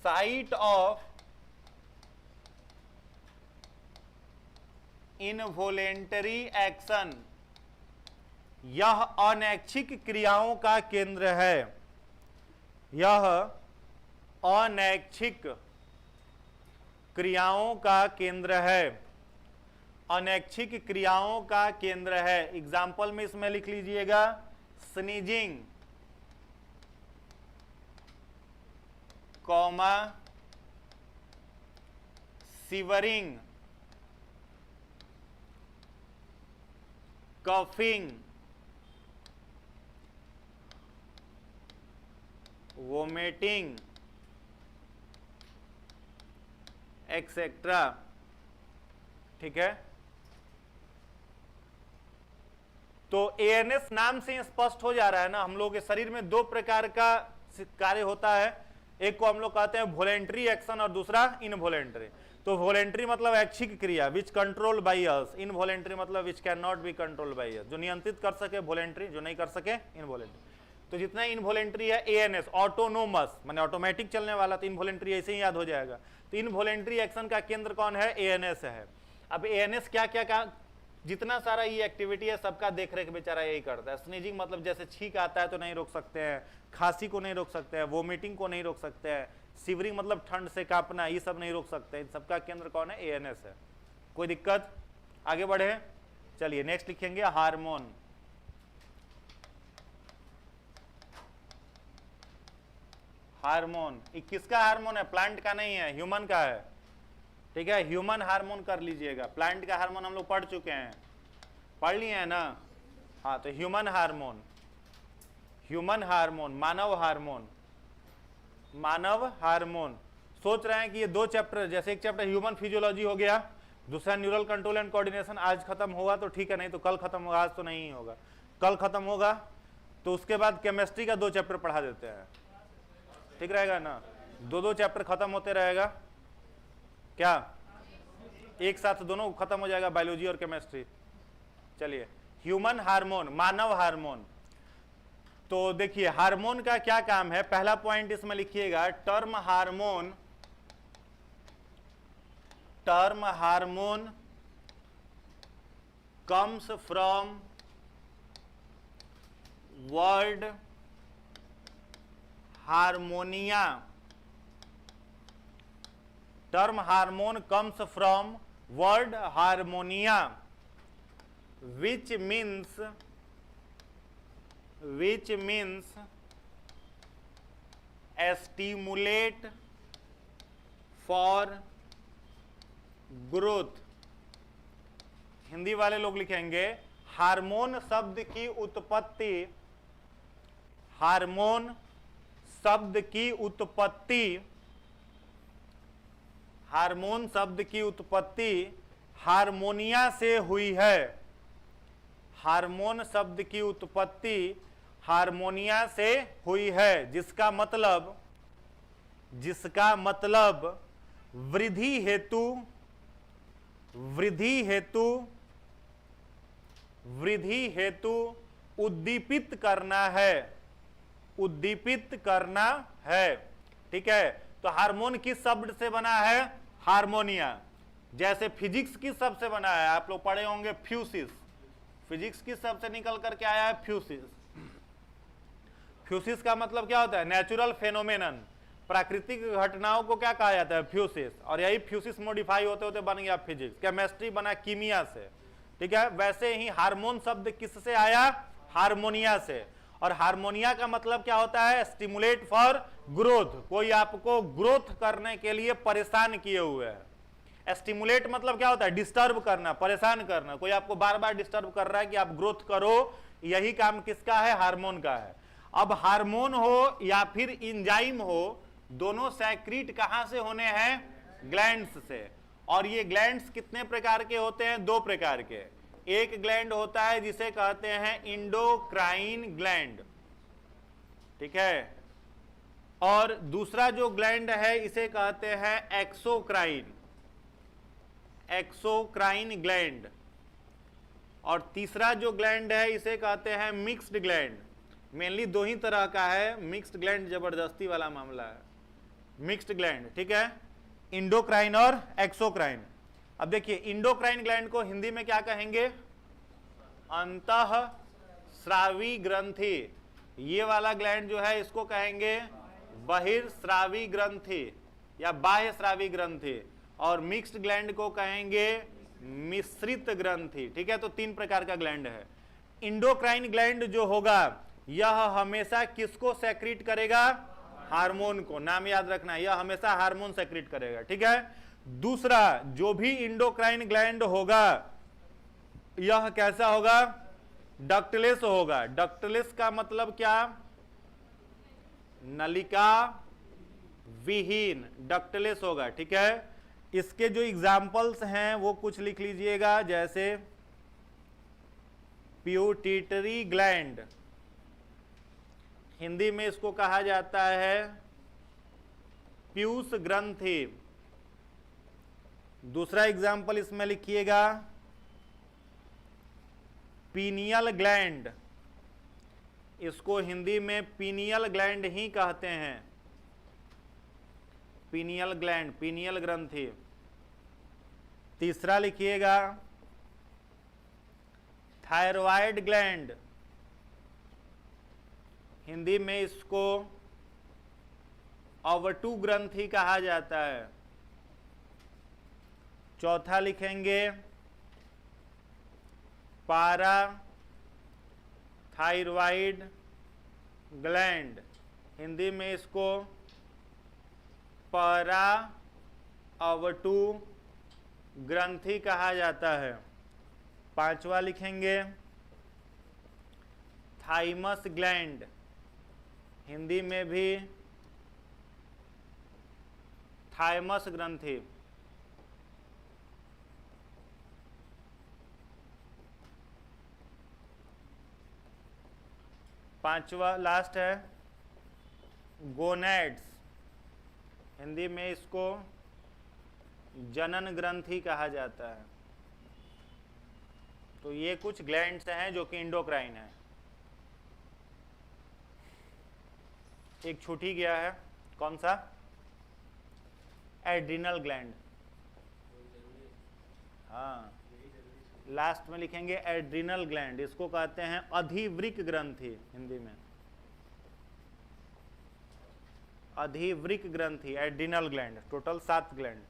site of involuntary action, यह अनैच्छिक क्रियाओं का केंद्र है, यह अनैच्छिक क्रियाओं का केंद्र है, अनैच्छिक क्रियाओं का केंद्र है। एग्जाम्पल में इसमें लिख लीजिएगा sneezing, comma shivering, coughing, vomiting, etcetera. ठीक है, तो एएनएस नाम से स्पष्ट हो जा रहा है ना, हम लोग के शरीर में दो प्रकार का कार्य होता है, एक को हम लोग कहते हैं वॉलेंट्री एक्शन और दूसरा इनवॉलेंट्री। तो वॉलेंट्री मतलब ऐच्छिक क्रिया which control by us, involuntary मतलब which can not be control by us, जो नियंत्रित कर सके वॉलेंट्री, जो नहीं कर सके इनवॉलेंट्री। तो जितना इनवॉलेंट्री है एएनएस ऑटोनोमस माने ऑटोमेटिक चलने वाला, तो इनवॉलेंट्री ऐसे ही याद हो जाएगा। तो इनवॉलेंट्री एक्शन का केंद्र कौन है? एएनएस है। अब एएनएस क्या क्या जितना सारा ये एक्टिविटी है सबका देख रेख बेचारा यही करता है। स्नीजिंग मतलब जैसे छींक आता है तो नहीं रोक सकते हैं, खांसी को नहीं रोक सकते हैं, वोमिटिंग को नहीं रोक सकते हैं, शिवरिंग मतलब ठंड से कांपना, ये सब नहीं रोक सकते। इन सबका केंद्र कौन है? एएनएस है। कोई दिक्कत? आगे बढ़े, चलिए नेक्स्ट लिखेंगे हार्मोन। हार्मोन किसका हार्मोन है? प्लांट का नहीं है, ह्यूमन का है। ठीक है, ह्यूमन हार्मोन कर लीजिएगा। प्लांट का हार्मोन हम लोग पढ़ चुके हैं, पढ़ लिए हैं ना। हाँ, तो ह्यूमन हार्मोन, ह्यूमन हार्मोन, मानव हार्मोन, मानव हार्मोन। सोच रहे हैं कि ये दो चैप्टर, जैसे एक चैप्टर ह्यूमन फिजियोलॉजी हो गया, दूसरा न्यूरल कंट्रोल एंड कोऑर्डिनेशन आज खत्म हुआ तो ठीक है, नहीं तो कल खत्म होगा, आज तो नहीं होगा, कल खत्म होगा। तो उसके बाद केमिस्ट्री का दो चैप्टर पढ़ा देते हैं, ठीक रहेगा ना। दो चैप्टर खत्म होते रहेगा, क्या एक साथ दोनों खत्म हो जाएगा, बायोलॉजी और केमिस्ट्री। चलिए, ह्यूमन हार्मोन, मानव हार्मोन। तो देखिए हार्मोन का क्या काम है, पहला पॉइंट इसमें लिखिएगा, term hormone, term hormone comes from word hormonia. Term hormone comes from word hormonia which means stimulate for growth। Hindi वाले लोग लिखेंगे हार्मोन शब्द की उत्पत्ति, हार्मोन शब्द की उत्पत्ति, हार्मोन शब्द की उत्पत्ति हार्मोनिया से हुई है। हार्मोन शब्द की उत्पत्ति हार्मोनिया से हुई है, जिसका मतलब वृद्धि हेतु, वृद्धि हेतु, वृद्धि हेतु उद्दीपित करना है, उद्दीपित करना है। ठीक है, तो हार्मोन किस शब्द से बना है? हार्मोनिया। जैसे फिजिक्स किस शब्द से बना है? आप लोग पढ़े होंगे फ्यूसिस। फिजिक्स किस शब्द से निकल करके आया है? फ्यूसिस। फ्यूसिस का मतलब क्या होता है? नेचुरल फेनोमेनन, प्राकृतिक घटनाओं को क्या कहा जाता है? फ्यूसिस। और यही फ्यूसिस मॉडिफाई होते होते बन गया फिजिक्स। केमिस्ट्री बना कीमिया से। ठीक है, वैसे ही हार्मोन शब्द किससे आया? हार्मोनिया से। और हार्मोनिया का मतलब क्या होता है? स्टिमुलेट फॉर ग्रोथ, कोई आपको ग्रोथ करने के लिए परेशान किए हुए है। स्टिमुलेट मतलब क्या होता है? डिस्टर्ब करना, परेशान करना, कोई आपको बार बार डिस्टर्ब कर रहा है कि आप ग्रोथ करो, यही काम किसका है? हार्मोन का है। अब हार्मोन हो या फिर इंजाइम हो, दोनों सेक्रीट कहां से होने हैं? ग्लैंड्स से। और ये ग्लैंड्स कितने प्रकार के होते हैं? दो प्रकार के। एक ग्लैंड होता है जिसे कहते हैं इंडोक्राइन ग्लैंड, ठीक है, और दूसरा जो ग्लैंड है इसे कहते हैं एक्सोक्राइन, एक्सोक्राइन ग्लैंड। और तीसरा जो ग्लैंड है इसे कहते हैं मिक्स्ड ग्लैंड, मेनली दो ही तरह का है, मिक्स्ड ग्लैंड जबरदस्ती वाला मामला है, मिक्स्ड ग्लैंड, ठीक है, इंडोक्राइन और एक्सोक्राइन। अब देखिए इंडोक्राइन ग्लैंड को हिंदी में क्या कहेंगे? अंतःस्रावी ग्रंथि। ये वाला ग्लैंड जो है इसको कहेंगे बहिर्स्रावी ग्रंथि या बाह्य स्रावी ग्रंथि, और मिक्स्ड ग्लैंड को कहेंगे मिश्रित ग्रंथि, ठीक है। तो तीन प्रकार का ग्लैंड है। इंडोक्राइन ग्लैंड जो होगा यह हमेशा किसको सेक्रेट करेगा? हार्मोन को। नाम याद रखना, यह हमेशा हार्मोन सेक्रेट करेगा, ठीक है। दूसरा, जो भी इंडोक्राइन ग्लैंड होगा यह कैसा होगा? डक्टलेस होगा। डक्टलेस का मतलब क्या? नलिका विहीन, डक्टलेस होगा, ठीक है। इसके जो एग्जाम्पल्स हैं वो कुछ लिख लीजिएगा, जैसे प्यूटिटरी ग्लैंड, हिंदी में इसको कहा जाता है पीयूष ग्रंथि। दूसरा एग्जाम्पल इसमें लिखिएगा पीनियल ग्लैंड, इसको हिंदी में पीनियल ग्लैंड ही कहते हैं, पीनियल ग्लैंड, पीनियल ग्रंथि। तीसरा लिखिएगा थायरॉयड ग्लैंड, हिंदी में इसको अवटु ग्रंथि कहा जाता है। चौथा लिखेंगे पाराथायरॉयड ग्लैंड, हिंदी में इसको परा अवटु ग्रंथि कहा जाता है। पांचवा लिखेंगे थाइमस ग्लैंड, हिंदी में भी थाइमस ग्रंथि। पांचवा लास्ट है गोनैड्स, हिंदी में इसको जनन ग्रंथि कहा जाता है। तो ये कुछ ग्लैंड्स हैं जो कि इंडोक्राइन है। एक छूट ही गया है, कौन सा? Adrenal gland. हाँ, लास्ट में लिखेंगे एड्रिनल ग्लैंड, इसको कहते हैं अधिवृक्क ग्रंथि, हिंदी में अधिवृक्क ग्रंथि, एड्रिनल ग्लैंड। Total 7 gland.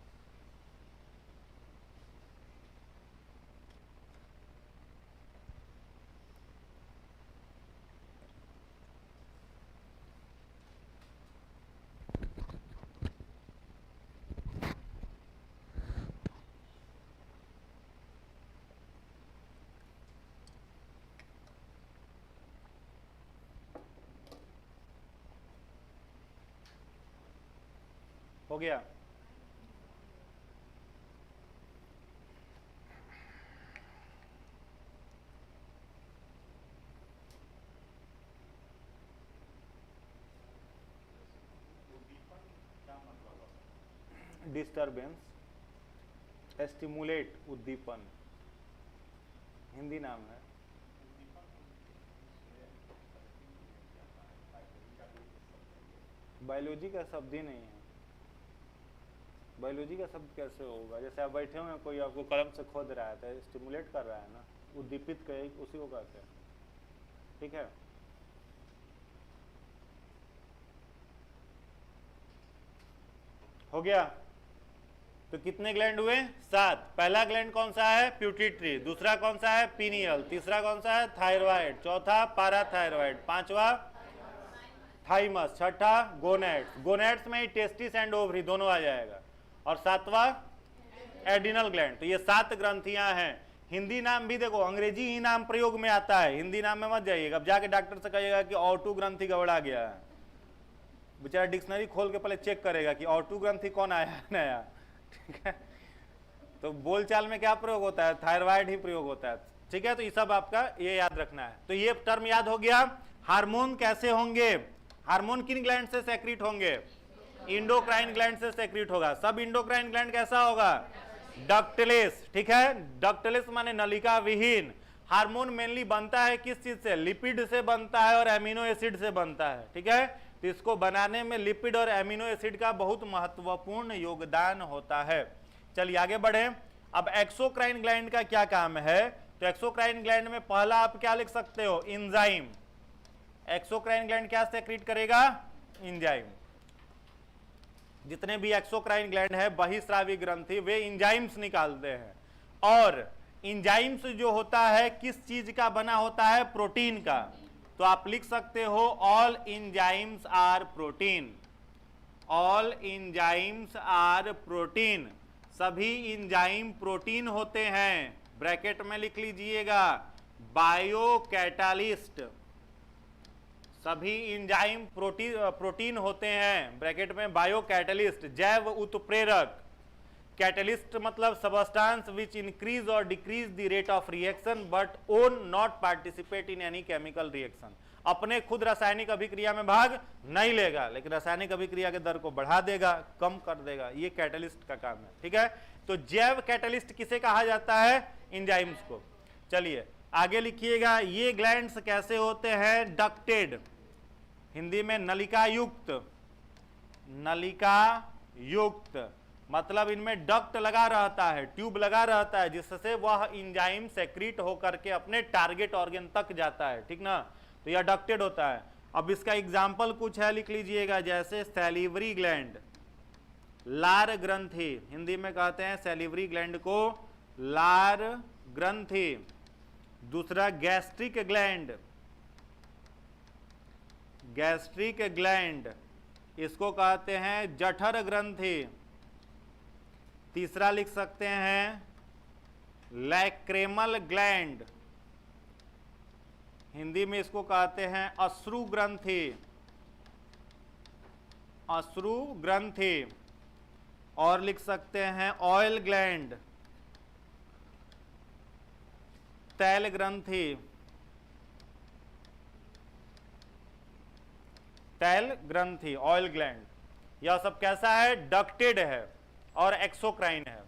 हो गया? डिस्टर्बेंस, स्टिमुलेट, उद्दीपन, हिंदी नाम है। बायोलॉजी का शब्द ही नहीं है। बायोलॉजी का शब्द कैसे होगा? जैसे आप बैठे हुए हैं, कोई आपको कलम से खोद रहा है तो स्टिमुलेट कर रहा है ना, उद्दीपित कर, उसी को कहते हैं, ठीक है। हो गया? तो कितने ग्लैंड हुए? 7। पहला ग्लैंड कौन सा है? प्यूटिटरी। दूसरा कौन सा है? पीनियल। तीसरा कौन सा है? थायरॉयड। चौथा पाराथायरॉयड। पांचवा थाइमस। छठा गोनैड्स। गोनैड्स में ही टेस्टिस एंड ओवरी दोनों आ जाएगा। और 7वां एड्रिनल ग्लैंड। तो ये 7 ग्रंथियां हैं। हिंदी नाम भी देखो, अंग्रेजी ही नाम प्रयोग में आता है, हिंदी नाम में मत जाइएगा। अब जाके डॉक्टर से कहिएगा कि ऑटू ग्रंथि गड़बड़ा गया है, बेचारा डिक्शनरी खोल के पहले चेक करेगा कि ऑटू ग्रंथि कौन आया है नया, ठीक है। तो बोलचाल में क्या प्रयोग होता है? थायराइड ही प्रयोग होता है, ठीक है। तो ये सब आपका ये याद रखना है। तो ये टर्म याद हो गया। हार्मोन कैसे होंगे? हार्मोन किन ग्लैंड से सेक्रेट होंगे? इंडोक्राइन ग्लैंड से सेक्रेट होगा। सब इंडोक्राइन ग्लैंड कैसा होगा? डक्टलेस, ठीक है। डक्टलेस माने नलिका विहीन। हार्मोन मेनली बनता है किस चीज से? लिपिड से बनता है और एमिनो एसिड से बनता है, ठीक है। तो इसको बनाने में लिपिड और एमिनो एसिड का बहुत महत्वपूर्ण योगदान होता है। चलिए आगे बढ़े। अब एक्सोक्राइन ग्लैंड का क्या काम है? तो एक्सोक्राइन ग्लैंड में पहला आप क्या लिख सकते हो? एंजाइम। एक्सोक्राइन ग्लैंड क्या सेक्रेट करेगा? एंजाइम। जितने भी एक्सोक्राइन ग्लैंड है बहिस्रावी ग्रंथि, वे एंजाइम्स निकालते हैं। और एंजाइम्स जो होता है किस चीज का बना होता है? प्रोटीन का। तो आप लिख सकते हो all enzymes are protein. All enzymes are protein. सभी एंजाइम प्रोटीन होते हैं। ब्रैकेट में लिख लीजिएगा बायो कैटालिस्ट। सभी एंजाइम प्रोटीन होते हैं, ब्रैकेट में बायो कैटलिस्ट, जैव उत्प्रेरक। कैटलिस्ट मतलब सबस्टांस विच इंक्रीज और decrease the rate of reaction but own not participate in any chemical reaction. अपने खुद रासायनिक अभिक्रिया में भाग नहीं लेगा, लेकिन रासायनिक अभिक्रिया के दर को बढ़ा देगा, कम कर देगा। ये कैटलिस्ट का काम है, ठीक है। तो जैव कैटलिस्ट किसे कहा जाता है? एंजाइम्स को। चलिए आगे लिखिएगा, ये ग्लैंड्स कैसे होते हैं? डक्टेड, हिंदी में नलिका युक्त। नलिका युक्त मतलब इनमें डक्ट लगा रहता है, ट्यूब लगा रहता है, जिससे वह एंजाइम सेक्रीट होकर के अपने टारगेट ऑर्गन तक जाता है, ठीक ना। तो यह डक्टेड होता है। अब इसका एग्जाम्पल कुछ है, लिख लीजिएगा, जैसे सैलिवरी ग्लैंड, लार ग्रंथि, हिंदी में कहते हैं सैलिवरी ग्लैंड को लार ग्रंथि। दूसरा गैस्ट्रिक ग्लैंड, गैस्ट्रिक ग्लैंड, इसको कहते हैं जठर ग्रंथि। तीसरा लिख सकते हैं लैक्रेमल ग्लैंड, हिंदी में इसको कहते हैं अश्रु ग्रंथि। अश्रु ग्रंथि। और लिख सकते हैं ऑयल ग्लैंड, तैल ग्रंथि, तैल ग्रंथि, ऑयल ग्लैंड। यह सब कैसा है? डक्टेड है और एक्सोक्राइन है,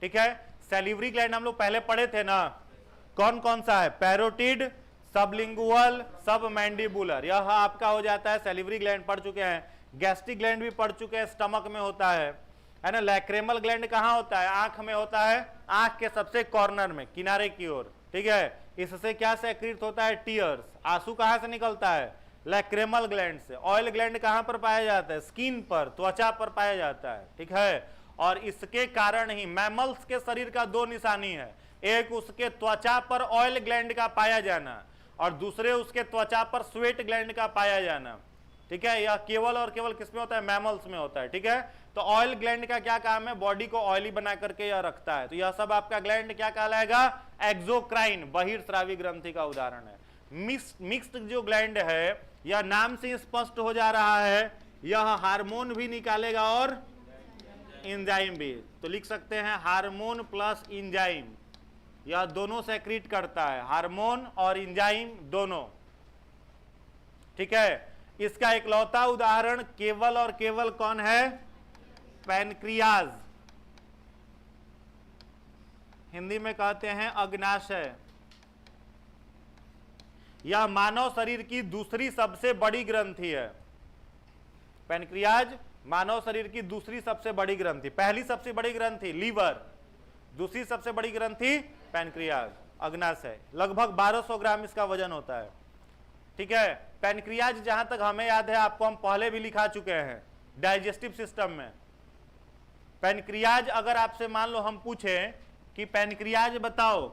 ठीक है। सैलिवरी ग्लैंड हम लोग पहले पढ़े थे ना, कौन कौन सा है? पैरोटिड, सबलिंगुअल, सब मैंडिबुलर, यह आपका हो जाता है सैलिवरी ग्लैंड, पढ़ चुके हैं। गैस्ट्रिक ग्लैंड भी पढ़ चुके हैं, स्टमक में होता है ना। लैक्रेमल ग्लैंड कहाँ होता है? आंख में होता है, आंख के सबसे कॉर्नर में, किनारे की ओर, ठीक है। इससे क्या सेक्रेट होता है? टीयर्स, आंसू कहां से निकलता है? लैक्रेमल ग्लैंड से। ऑयल ग्लैंड कहां पर पाया जाता है? स्किन पर, त्वचा पर पाया जाता है, ठीक है। और इसके कारण ही मैमल्स के शरीर का दो निशानी है, एक उसके त्वचा पर ऑयल ग्लैंड का पाया जाना और दूसरे उसके त्वचा पर स्वेट ग्लैंड का पाया जाना, ठीक है। यह केवल और केवल किसमें होता है? मैमल्स में होता है, ठीक है। तो ऑयल ग्लैंड का क्या काम है? बॉडी को ऑयली बना करके यह रखता है। तो यह सब आपका ग्लैंड क्या कहलाएगा? एक्सोक्राइन, बहिर्स्रावी ग्रंथि का उदाहरण है। मिक्स्ड जो ग्लैंड है, यह नाम से स्पष्ट हो जा रहा है, यह हार्मोन भी निकालेगा और एंजाइम भी। तो लिख सकते हैं हार्मोन प्लस एंजाइम, यह दोनों सेक्रेट करता है, हार्मोन और एंजाइम दोनों, ठीक है। इसका इकलौता उदाहरण केवल और केवल कौन है? पैनक्रियाज, हिंदी में कहते हैं अग्नाशय। यह मानव शरीर की दूसरी सबसे बड़ी ग्रंथि है। पैनक्रियाज मानव शरीर की दूसरी सबसे बड़ी ग्रंथि। पहली सबसे बड़ी ग्रंथि लीवर, दूसरी सबसे बड़ी ग्रंथि पैनक्रियाज, अग्नाशय। लगभग 1200 ग्राम इसका वजन होता है, ठीक है। पैनक्रियाज जहां तक हमें याद है, आपको हम पहले भी लिखा चुके हैं डाइजेस्टिव सिस्टम में। पैनक्रियाज अगर आपसे मान लो हम पूछें कि पैनक्रियाज बताओ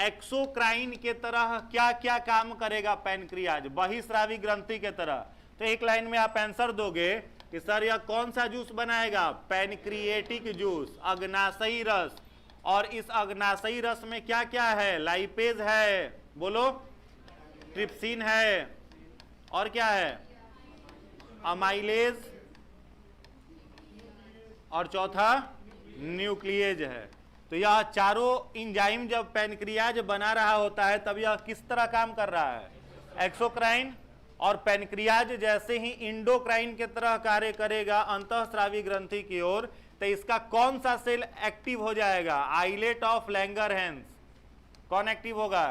एक्सोक्राइन के तरह क्या क्या काम करेगा पैनक्रियाज, बहिस्रावी ग्रंथि के तरह, तो एक लाइन में आप आंसर दोगे कि सर यह कौन सा जूस बनाएगा? पैनक्रिएटिक जूस, अग्नाशयी रस। और इस अग्नाशयी रस में क्या क्या है? लाइपेज है, बोलो, ट्रिप्सिन है, और क्या है? अमाइलेज, और चौथा न्यूक्लिएज है। तो यह चारों एंजाइम जब पैनक्रियाज बना रहा होता है तब यह किस तरह काम कर रहा है? एक्सोक्राइन। और पैनक्रियाज जैसे ही इंडोक्राइन के तरह कार्य करेगा अंतःस्रावी ग्रंथि की ओर, तो इसका कौन सा सेल एक्टिव हो जाएगा? Islet of Langerhans. कौन एक्टिव होगा?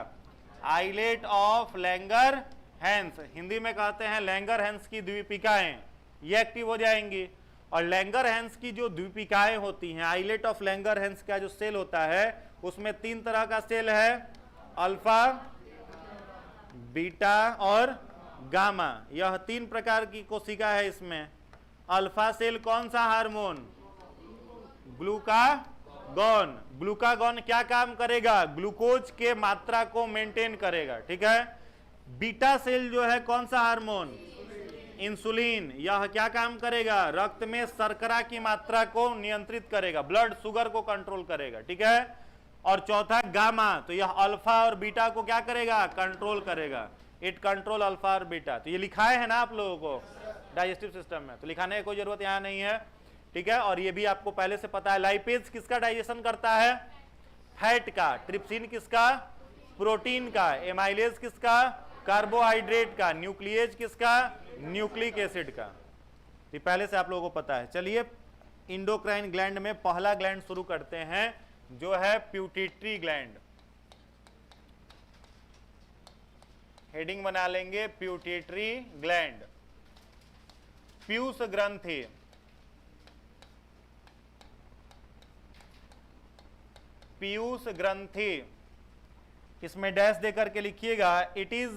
Islet of Langerhans, Hindi में कहते हैं लैंगर हैंस की द्वीपिकाएं, ये एक्टिव हो जाएंगी। और लैंगर हैंस की जो द्वीपिकाएं होती हैं, आइलेट ऑफ लैंगर हैंस का जो सेल होता है उसमें 3 तरह का सेल है, अल्फा, बीटा और गामा। यह 3 प्रकार की कोशिका है इसमें। अल्फा सेल कौन सा हार्मोन? ग्लूकागॉन। ग्लूकागॉन क्या काम करेगा? ग्लूकोज के मात्रा को मेंटेन करेगा, ठीक है। बीटा सेल जो है कौन सा हार्मोन? इंसुलिन। यह क्या काम करेगा? रक्त में शर्करा की मात्रा को नियंत्रित करेगा, ब्लड शुगर को कंट्रोल करेगा, ठीक है। और चौथा गामा, तो यह अल्फा और बीटा को क्या करेगा? कंट्रोल करेगा। इट कंट्रोल अल्फा और बीटा। तो ये लिखाए है ना आप लोगों को डाइजेस्टिव सिस्टम में, तो लिखाने की कोई जरूरत यहां नहीं है, ठीक है। और ये भी आपको पहले से पता है। लाइपेज किसका डाइजेशन करता है? फैट का। ट्रिप्सिन किसका? प्रोटीन का। एमाइलेज किसका? कार्बोहाइड्रेट का। न्यूक्लिएज किसका? न्यूक्लिक एसिड का। ये पहले से आप लोगों को पता है। चलिए इंडोक्राइन ग्लैंड में पहला ग्लैंड शुरू करते हैं, जो है प्यूटिट्री ग्लैंड। हेडिंग बना लेंगे प्यूटिट्री ग्लैंड। पीयूष ग्रंथि, पीयूष ग्रंथि, इसमें डैश देकर के लिखिएगा। It is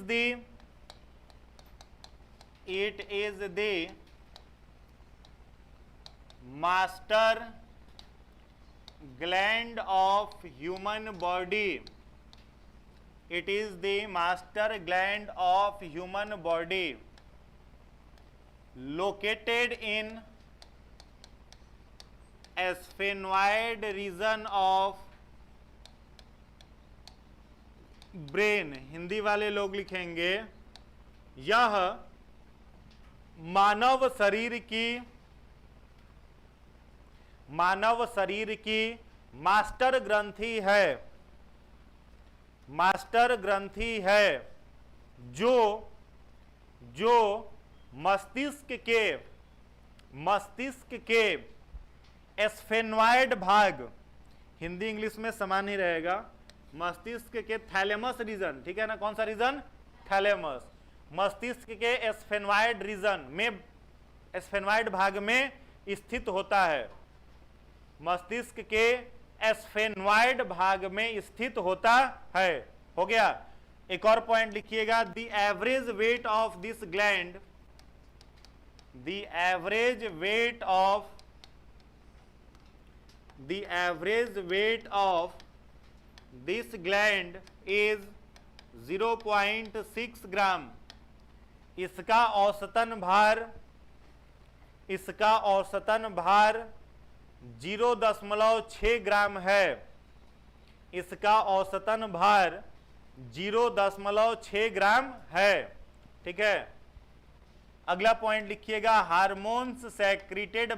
the master gland of human body. It is the master gland of human body, located in sphenoid region of brain. Hindi वाले लोग लिखेंगे यह मानव शरीर की मास्टर ग्रंथि है, मास्टर ग्रंथि है जो मस्तिष्क के एस्फेनॉइड भाग, हिंदी इंग्लिश में समान ही रहेगा, मस्तिष्क के थैलेमस रीजन, ठीक है ना। कौन सा रीजन? थैलेमस। मस्तिष्क के एस्फेनॉइड रीजन में, एस्फेनॉइड भाग में स्थित होता है। मस्तिष्क के एस्फेनॉइड भाग में स्थित होता है। हो गया। एक और पॉइंट लिखिएगा। The average weight of this gland, the average weight of this gland is 0.6 ग्राम। इसका औसतन भार 0.6 ग्राम है। इसका औसतन भार 0.6 ग्राम है, ठीक है। अगला पॉइंट लिखिएगा। Hormones secreted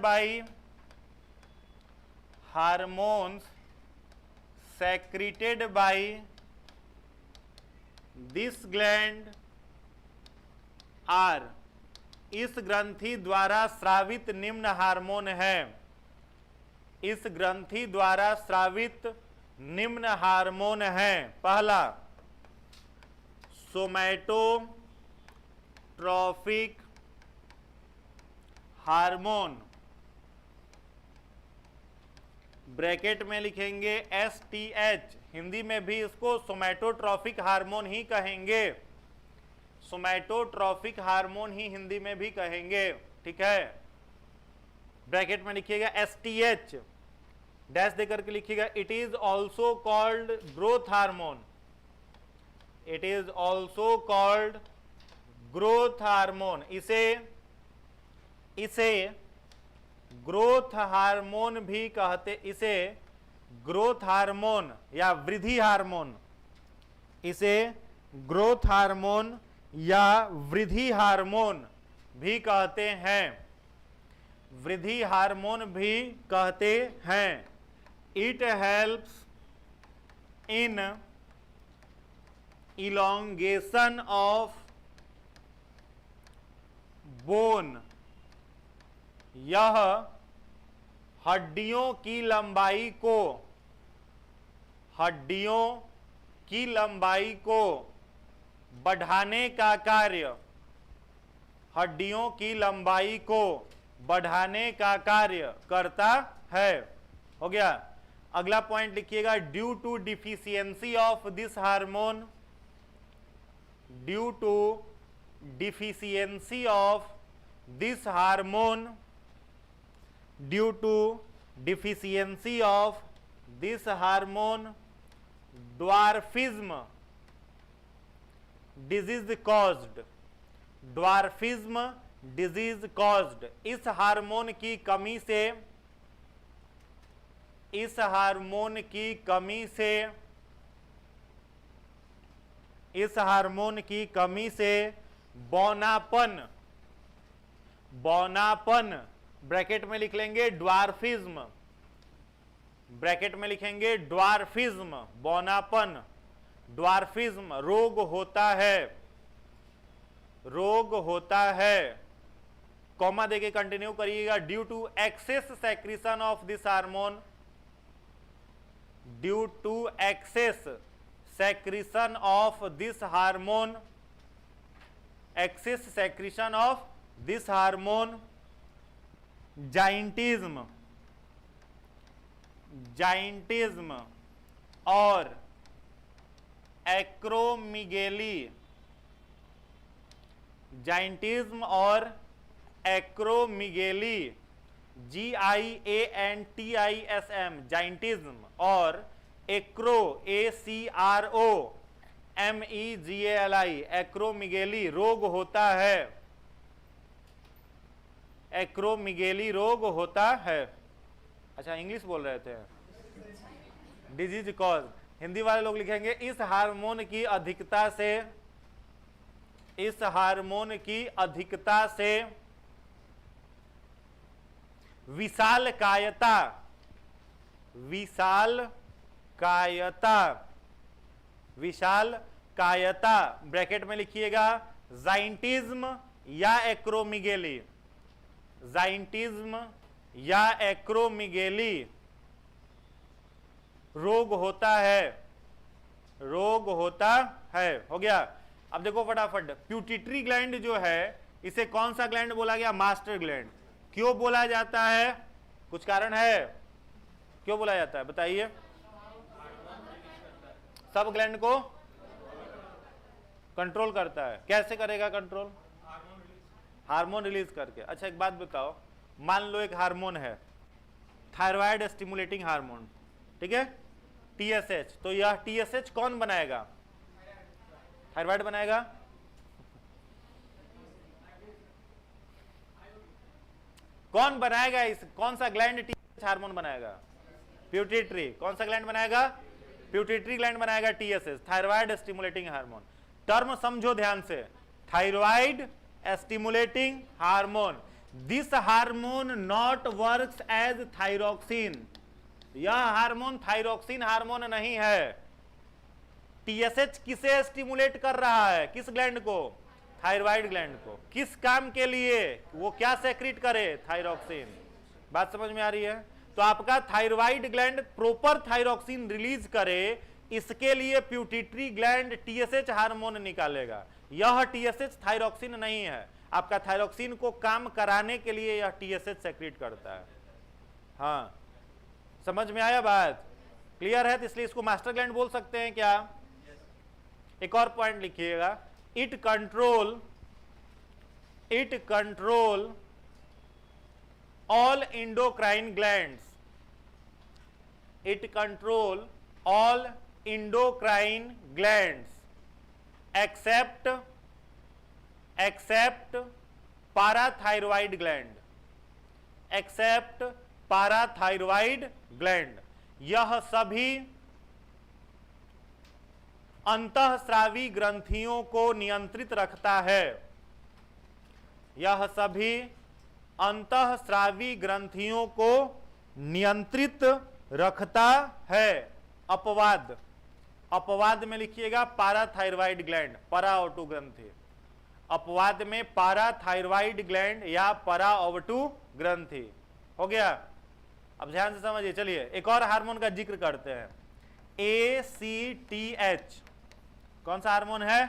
by this gland are, इस ग्रंथि द्वारा स्रावित निम्न हार्मोन है। इस ग्रंथि द्वारा स्रावित निम्न हार्मोन है। पहला सोमैटोट्रॉफिक हार्मोन, ब्रैकेट में लिखेंगे STH। हिंदी में भी इसको सोमैटोट्रॉफिक हार्मोन ही कहेंगे, सोमैटोट्रॉफिक हार्मोन ही हिंदी में भी कहेंगे, ठीक है। ब्रैकेट में लिखिएगा STH, डैश देकर के लिखिएगा। It is also called growth hormone, it is also called growth hormone. इसे ग्रोथ हार्मोन भी कहते, इसे ग्रोथ हार्मोन या वृद्धि हार्मोन, इसे ग्रोथ हार्मोन या वृद्धि हार्मोन भी कहते हैं, वृद्धि हार्मोन भी कहते हैं। It helps in elongation of bone, यह हड्डियों की लंबाई को बढ़ाने का कार्य, हड्डियों की लंबाई को बढ़ाने का कार्य करता है। हो गया। अगला पॉइंट लिखिएगा, due to deficiency of this hormone, due to deficiency of this hormone, due to deficiency of this hormone dwarfism disease caused, dwarfism disease caused, इस हार्मोन की कमी से, इस हार्मोन की कमी से, इस हार्मोन की कमी से बौनापन, बौनापन ब्रैकेट में लिख लेंगे ड्वार्फिज्म, ब्रैकेट में लिखेंगे ड्वार्फिज्म, बौनापन, ड्वार्फिज्म रोग होता है, रोग होता है। कॉमा देके कंटिन्यू करिएगा, due to excess secretion of this hormone, due to excess secretion of this hormone, excess secretion of this hormone gigantism, gigantism और एक्रोमिगेली, जाइंटिज्म और एक्रोमिगेली, GIANTISM, जाइंटिज्म और एक्रो ACROMEGALI, एक्रोमिगेली रोग होता है, एक्रोमिगेली रोग होता है। अच्छा इंग्लिश बोल रहे थे, डिजीज कॉज, हिंदी वाले लोग लिखेंगे इस हार्मोन की अधिकता से, इस हार्मोन की अधिकता से विशाल कायता, विशाल कायता, विशाल कायता ब्रैकेट में लिखिएगा जाइंटिज्म या एक्रोमिगेली, जाइंटिज्म या एक्रोमिगेली रोग होता है, रोग होता है। हो गया। अब देखो फटाफट, प्यूटिटरी ग्लैंड जो है इसे कौन सा ग्लैंड बोला गया? Master gland. क्यों बोला जाता है? कुछ कारण है क्यों बोला जाता है, बताइए। सब ग्लैंड को कंट्रोल करता है। कैसे करेगा कंट्रोल? हार्मोन रिलीज करके। अच्छा एक बात बताओ, मान लो एक हार्मोन है थायराइड स्टिमुलेटिंग हार्मोन, ठीक है, TSH, तो यह TSH कौन बनाएगा? थायराइड बनाएगा। कौन बनाएगा? इस कौन सा ग्लैंड TSH हार्मोन बनाएगा? प्यूटिटरी। कौन सा ग्लैंड बनाएगा? प्यूटिटरी ग्लैंड बनाएगा TSH, thyroid stimulating hormone. Term समझो ध्यान से, thyroid stimulating hormone. This hormone not works as thyroxine, यह हार्मोन थायरोक्सिन हार्मोन नहीं है। TSH किसे स्टिमुलेट कर रहा है? किस ग्लैंड को? थायराइड ग्लैंड को। किस काम के लिए? वो क्या सेक्रेट करे? थायरोक्सिन। बात समझ में आ रही है? तो आपका thyroid gland proper thyroxine release करे, इसके लिए प्यूटिटरी ग्लैंड TSH हार्मोन निकालेगा। यह TSH थायरोक्सिन नहीं है, आपका थायरोक्सिन को काम कराने के लिए यह TSH सेक्रेट करता है। हाँ समझ में आया बात? क्लियर है? तो इसलिए इसको मास्टर ग्लैंड बोल सकते हैं क्या? एक और पॉइंट लिखिएगा, it control all endocrine glands, it control all endocrine glands except parathyroid gland, except parathyroid gland. यह सभी अंतःस्रावी ग्रंथियों को नियंत्रित रखता है, यह सभी अंतःस्रावी ग्रंथियों को नियंत्रित रखता है। अपवाद, अपवाद में लिखिएगा पाराथायरॉइड ग्लैंड, पराओटू ग्रंथि। अपवाद में पाराथायरॉइड ग्लैंड या पराओटू ग्रंथि। हो गया? अब ध्यान से समझिए। चलिए एक और हार्मोन का जिक्र करते हैं, ACTH। कौन सा हार्मोन है?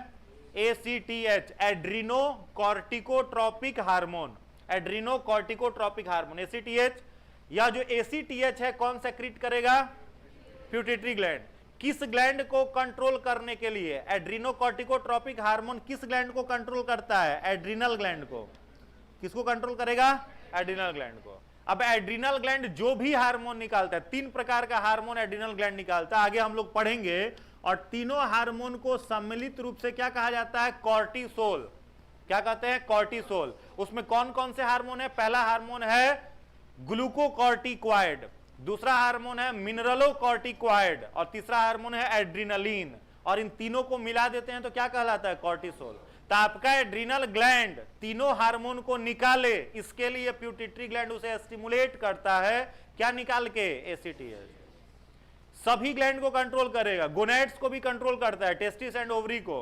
ACTH, adrenocorticotropic hormone, adrenocorticotropic hormone ACTH। या जो ACTH है कौन सेक्रेट करेगा? Pituitary gland. किस ग्लैंड को कंट्रोल करने के लिए? एड्रीनो कॉर्टिकोट्रोपिक हार्मोन किस ग्लैंड को कंट्रोल करता है? एड्रीनल ग्लैंड को। किसको कंट्रोल करेगा? एड्रीनल ग्लैंड को। अब एड्रीनल ग्लैंड जो भी हार्मोन निकालता है, 3 प्रकार का हार्मोन एड्रीनल ग्लैंड निकालता है, आगे हम लोग पढ़ेंगे, और तीनों हार्मोन को सम्मिलित रूप से क्या कहा जाता है? कॉर्टिसोल। क्या कहते हैं? कॉर्टिसोल। उसमें कौन कौन से हार्मोन है? पहला हार्मोन है ग्लूकोकॉर्टिकॉइड, दूसरा हार्मोन है मिनरलोकॉर्टिकॉइड, और तीसरा हार्मोन है एड्रिनलिन। और इन तीनों को मिला देते हैं तो क्या कहलाता है? कॉर्टिसोल। तो आपका एड्रीनल ग्लैंड तीनों हार्मोन को निकाले, इसके लिए पिट्यूटरी ग्लैंड उसे स्टिमुलेट करता है। क्या निकाल के? ACTH। सभी ग्लैंड को कंट्रोल करेगा, गोनेड्स को भी कंट्रोल करता है, टेस्टिस एंड ओवरी को।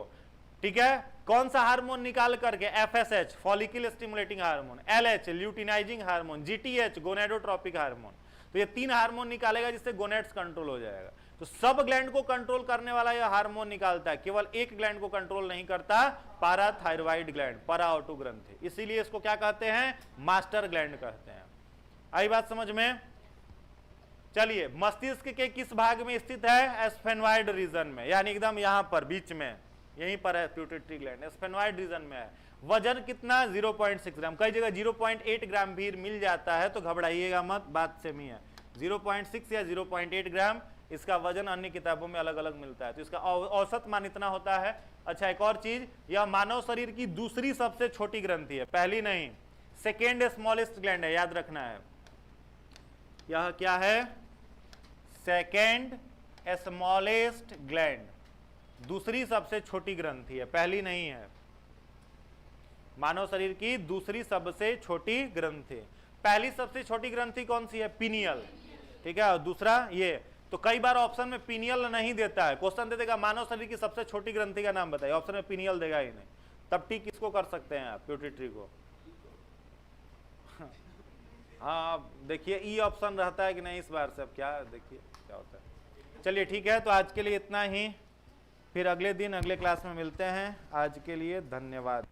ठीक है, कौन सा हार्मोन निकाल करके? FSH, follicle stimulating hormone, LH, luteinizing hormone, GTH, gonadotropic hormone. तो ये 3 हार्मोन निकालेगा जिससे गोनेड्स कंट्रोल हो जाएगा। तो सब ग्लैंड को कंट्रोल करने वाला यह हार्मोन निकालता है, केवल एक ग्लैंड को कंट्रोल नहीं करता, पाराथायरॉइड ग्लैंड, पराऑटो ग्रंथि। इसीलिए इसको क्या कहते हैं? मास्टर ग्लैंड कहते हैं। आई बात समझ में? चलिए, मस्तिष्क के किस भाग में स्थित है? स्फेनॉइड रीजन में, यानी एकदम यहां पर बीच में, यहीं पर है पिट्यूटरी ग्लैंड, स्फेनॉइड रीजन में है। वजन कितना? 0.6 ग्राम। कई जगह 0.8 ग्राम भी मिल जाता है तो घबराइएगा मत, बात सेम ही है। 0.6 या 0.8 ग्राम इसका वजन अन्य किताबों में अलग अलग मिलता है, तो इसका औसत मान इतना होता है। अच्छा, एक और चीज, यह मानव शरीर की दूसरी सबसे छोटी ग्रंथि है, पहली नहीं, सेकेंड स्मॉलेस्ट ग्लैंड है, याद रखना है। यह क्या है? सेकेंड स्मॉलेस्ट ग्लैंड, दूसरी सबसे छोटी ग्रंथि है, पहली नहीं है। मानव शरीर की दूसरी सबसे छोटी ग्रंथि। पहली सबसे छोटी ग्रंथि कौन सी है? पीनियल। ठीक है, और दूसरा ये। तो कई बार ऑप्शन में पीनियल नहीं देता है, क्वेश्चन दे देगा मानव शरीर की सबसे छोटी ग्रंथि का नाम बताइए, ऑप्शन में पीनियल देगा ही नहीं, तब ठीक किसको कर सकते हैं आप? पिट्यूटरी को। हाँ, देखिए ई ऑप्शन रहता है कि नहीं इस बार से, अब क्या देखिए क्या होता है। चलिए ठीक है, तो आज के लिए इतना ही, फिर अगले दिन अगले क्लास में मिलते हैं। आज के लिए धन्यवाद।